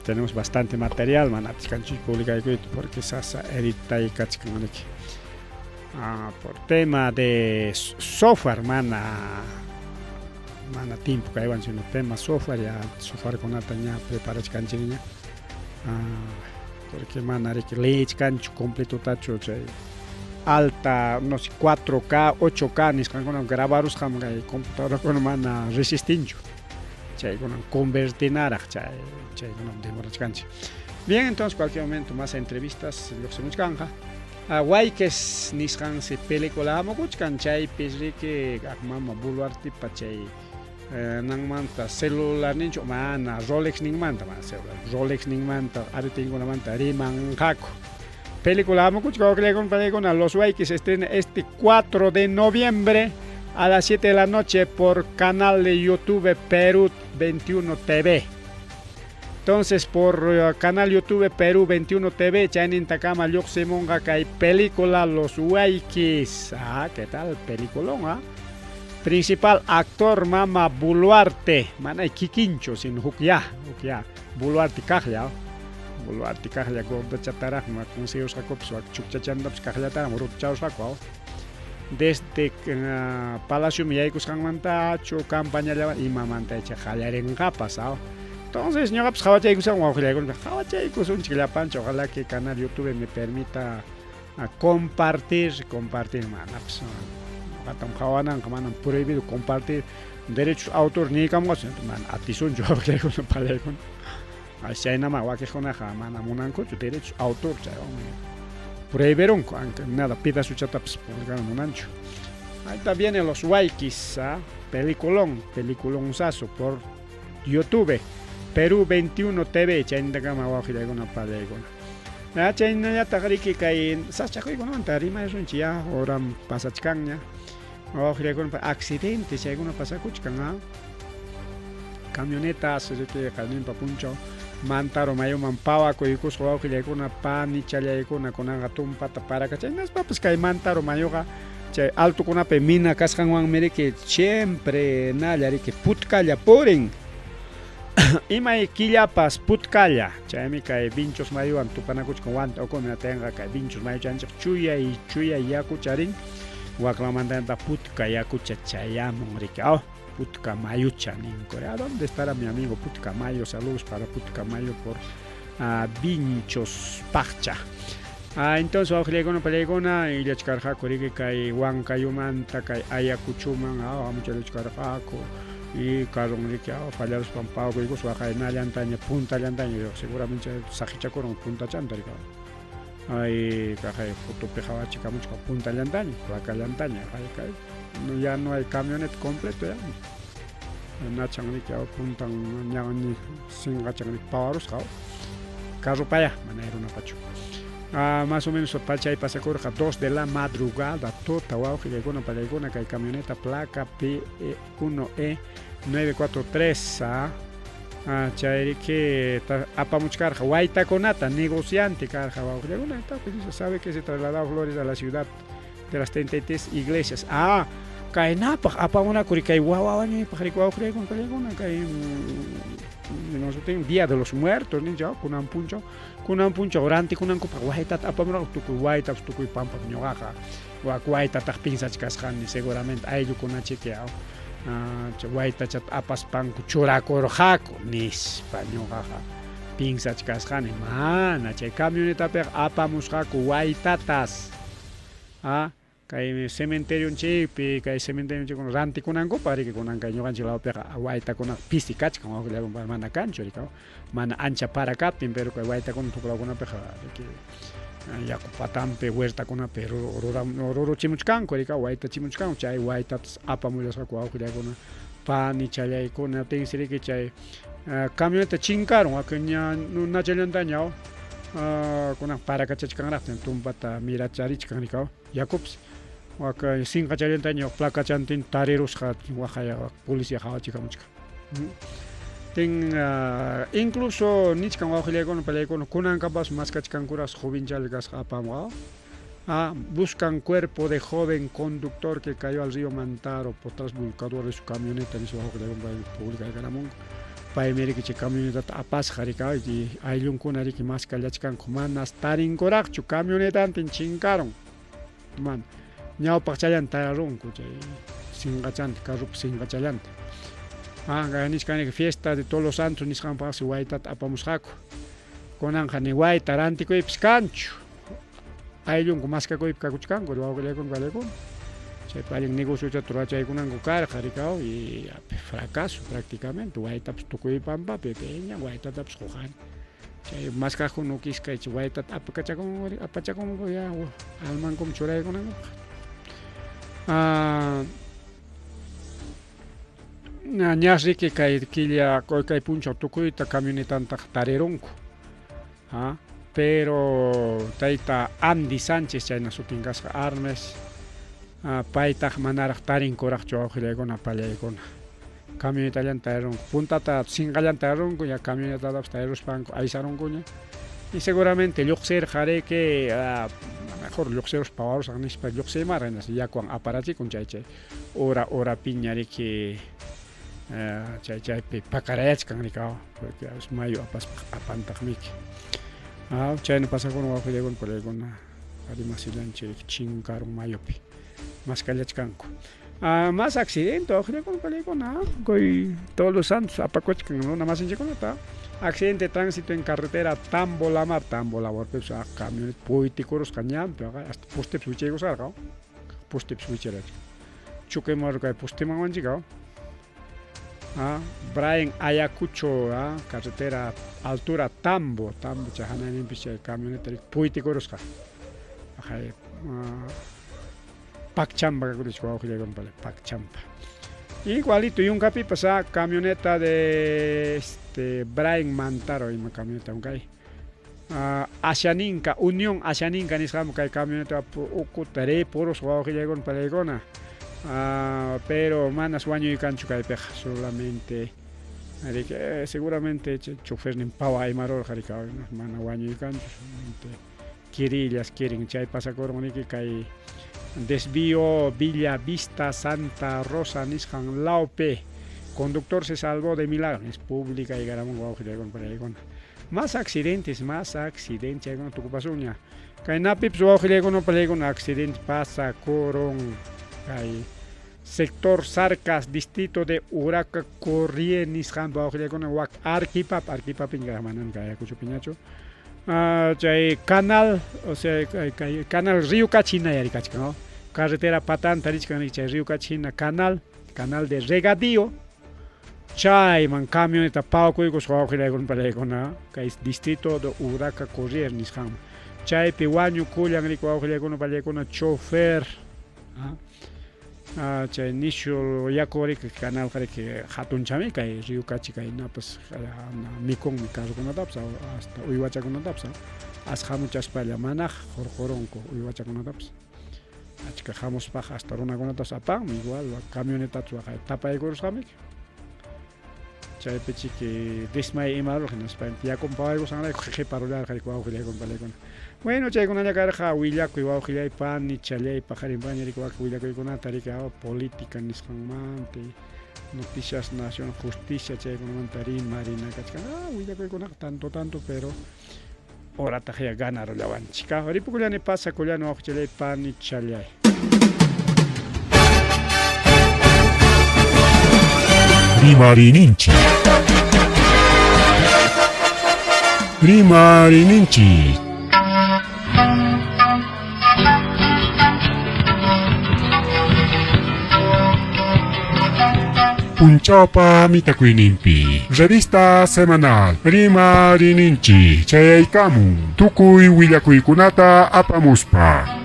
tenemos bastante material, man, canchig publica el porque sasa edita y cachigmaneki. Por tema de software, mana tiempo que hay un tema software ya software con ataña prepara canchignya. Porque manare que leche cancho completo tacho chay alta no sé 4K 8K ni con grabaros ham computadora con mana resistincho chay con convertir chay con demora cancho. Bien, entonces cualquier momento más entrevistas lo se muchanja Waikes niskan se película amo kuchkan chay pisri que mama Boluarte pachay nang manta celular nincho mana Rolex ning manta mana celular Rolex ning manta ari tengo una manta Rimang Jaco película amo kuchko que con los Waikis se estrena este 4 de noviembre a las 7 de la noche por canal de YouTube Perú 21 TV. Entonces por canal YouTube Perú 21 TV chainin takama yoxemonga kai película Los Waikis. ¿Qué tal? Peliculón, Principal actor Mama Boluarte, mana kikincho sin hukya, Boluarte kahya gordo chatara, ma conseos jakop so chukchachandaps kahya ta morut chaos jakwa. Desde Palacio Miaikus Hangmantacho, campaña y mamanta echa jalaren pasado. Entonces, yo pues jawachaikus un chilapancho, ojalá que el canal YouTube me permita compartir, manaps. Atam kawanan kamanan prohibido compartir derechos autor ni kamos man atison yo que con palekon así nada más que con a mana munanco derechos autor ya prohibieron nada pida su chataps publicar munancho. Ahí también en Los Waikis, peliculón saso por YouTube Perú 21 TV chain de gama wajira con palekon. Na chain ya tagriki kai sachakoy con antarima es un chia oram pasachkanya. Con accidente, si hay una pasa cuchcanga, camionetas, se que calmin papuncho, mantaro mayo mampawa, coicos, o que con una pan y chale con una gatum pata para cachanas, papas que mantaro mayoga, alto con una pemina, cascan wan mere que siempre nada, que putkaya poren. Ima killapas putkaya, chami kai vinchos mayo antupanakuch con wanta o con una tenga kai vinchos mayo chancha chuya ya cucharin. Waklamandanta putka yakucha chayamon ricao putka mayucha ninkore. ¿Dónde estará mi amigo Putka Mayo? Saludos para Putka Mayo por Vinchos Pacha. Entonces ojelegona pelegona y le chkarja korige kai wankayumanta kai ayakuchuman mucho le chkarjako y carón ricao fallaros pampao que gos baja en allantaña punta allantaña seguramente sajicha con punta chanta ricao. Hay caja de foto pejaba chica mucho punta llantaña, placa llantaña, ya no hay camionet completo ya. nachangli que apuntan ñangni singa changli pawaros kao carro paya manera una pacho más o menos pacha y pasa corja 2 de la madrugada tota wow que llegó una palegona que hay camioneta placa P1E 943 chairi que apamos carja guaita conata negociante carja wow que una etapa se sabe que se trasladó Flores a la ciudad de las 33 iglesias kay napak apamuna kuri kay wawawan pakari ko kay kon kay kon kay no sé día de los muertos ni ya kunan puncho orante kunan ko pagwahitat apamuna tukuy waita tukuy pampa nyogaja wa waita tak pinsach kashan seguramente ay lu kuna chequeao waita chat apas pan kuchura korjako nis panyogaja pinsach kashan mana che camioneta per apamos jako waitatas kay cementerio chipi kay cementerio con ranti kunango pare que kunan kay nyogan chilao pega waita kuna pisikach como le hago mana cancho ricao mana ancha para capin pero kay waita con tukla kuna pega que ya patampe huerta kuna pero ororo chimuchkan ko ricao waita chimuchkan chay waita apa mulas ko au le kuna pani chalay kuna ten siri que chay camioneta chinkaron akanya na chalyan dañao kuna para kachachkan raften tumbata mira charich kan ricao Jacobs waka singa chalentaño placa chantin tareros hat wahaya policía hawachi kamuchka incluso nichkan wahile con pelekon kunan kapas maskachkan kuras joven chalgas apamwa buscan cuerpo de joven conductor que cayó al río Mantaro por tras volcador de su camioneta en su wahile con pública de Garamón paimeri que camioneta apas harika y ayun kunari que maskachkan kumanas tarin korakchu camioneta antin chinkaron man ñaw pachayan taron kuchay singachant carrup singachayant ganis kane fiesta de todos los santos nis kan pasi waitat apamos hako konan khani wai taranti ko ipskanchu ayllun ko maska ko ipkakuchkan ko wawle kon vale kon chay paling negocio chatura chay kunan ko kar kharikao y fracaso prácticamente waitat tukuy pampa pepeña waitat apsjohan chay maska no kiskay waitat apachakon ko ya alman kom churay kunan ñasri que kay killa koy kay puncho tukuyta camionetanta tareronku pero tayta Andy Sánchez chayna sutingasqa Armes paytaq manaraq tarin koraqchu awqillaykuna pallaykuna camionetallan tareronku puntata sinqallan tareronku ya camionetatapas tareruspaqanku aysaronkuña y seguramente lluqsir jare que mejor lluqseros pavaros agnispa lluqsemar ya con aparachi con chay hora piñari que chay pakarayach kan rikao porque es mayo apas apantakmik chay no pasa con wajo llegon por llegon arimasilanche chinkaron mayopi más kallachkanko más accidente ojo con peligona koy todos los santos apacochkan no nada más en checonata accidente de tránsito en carretera Tambo-Lamar pues a camiones poiticoros cañan pero hasta poste suchegos argao poste suchera chuque marca poste manchigao Brian Ayacucho carretera altura Tambo chahana en piche camioneta poiticoros ka Pacchamba que dicho ojo llegan para Pacchamba igualito y un capi pasa camioneta de Brian Mantaro y una camioneta un gay Asianinka Unión Asianinka ni sabemos que hay camioneta ocutare poros o que llegan para Legona pero manas guaño y cancho que hay peja solamente seguramente chofer ni pava y maror jaricao mana guaño y cancho solamente quirillas quieren chay pasa cormonique que hay desvío Villa Vista Santa Rosa Nishan Laupe conductor se salvó de milagro es pública y Garamón con más accidentes con tu pasuña que napip su con un accidente pasa coron hay sector Sarcas distrito de Uraca Corrie Nishan con Arquipap en Garamanan que cucho piñacho canal, o sea, canal Río Cachina y ¿no? Carretera Patán, Tarichcan, Río Cachina, canal de regadío, chay, man, camioneta, pauco y cosco, con palegona, que es distrito de Uraca Corrier, Nisham, chay, piwaño, cuyan, con palegona, chofer, chay nishu yakuri canal que hatun chami kay río kachi kay na pues mikon mi caso con adapsa hasta uywacha con adapsa as hamuchas para manaj jorjoronco uywacha con adapsa achka hamos pa hasta runa con adapsa pa igual camioneta tu tapa de gorus hamik chay pechi que desmay imaro que nos pa ya con pa algo sana que parolar que con con bueno, chay kuna yakarja willaku iwa ujillay pan ni chalay pajarin bañari kwa willaku kuna tarika política nisqanmante noticias nación justicia chay kuna mantarin marina kachkan willaku kuna tanto pero ora tajaya ganar la wanchika ahorita kullani pasa kullani ujillay pan ni chalay Rimarininchi. Rimarininchi. Punchapa Mitakuinimpi. Revista semanal. Rimarininchi. Chayaykamu. Tukuy Willakuikunata apamuspa.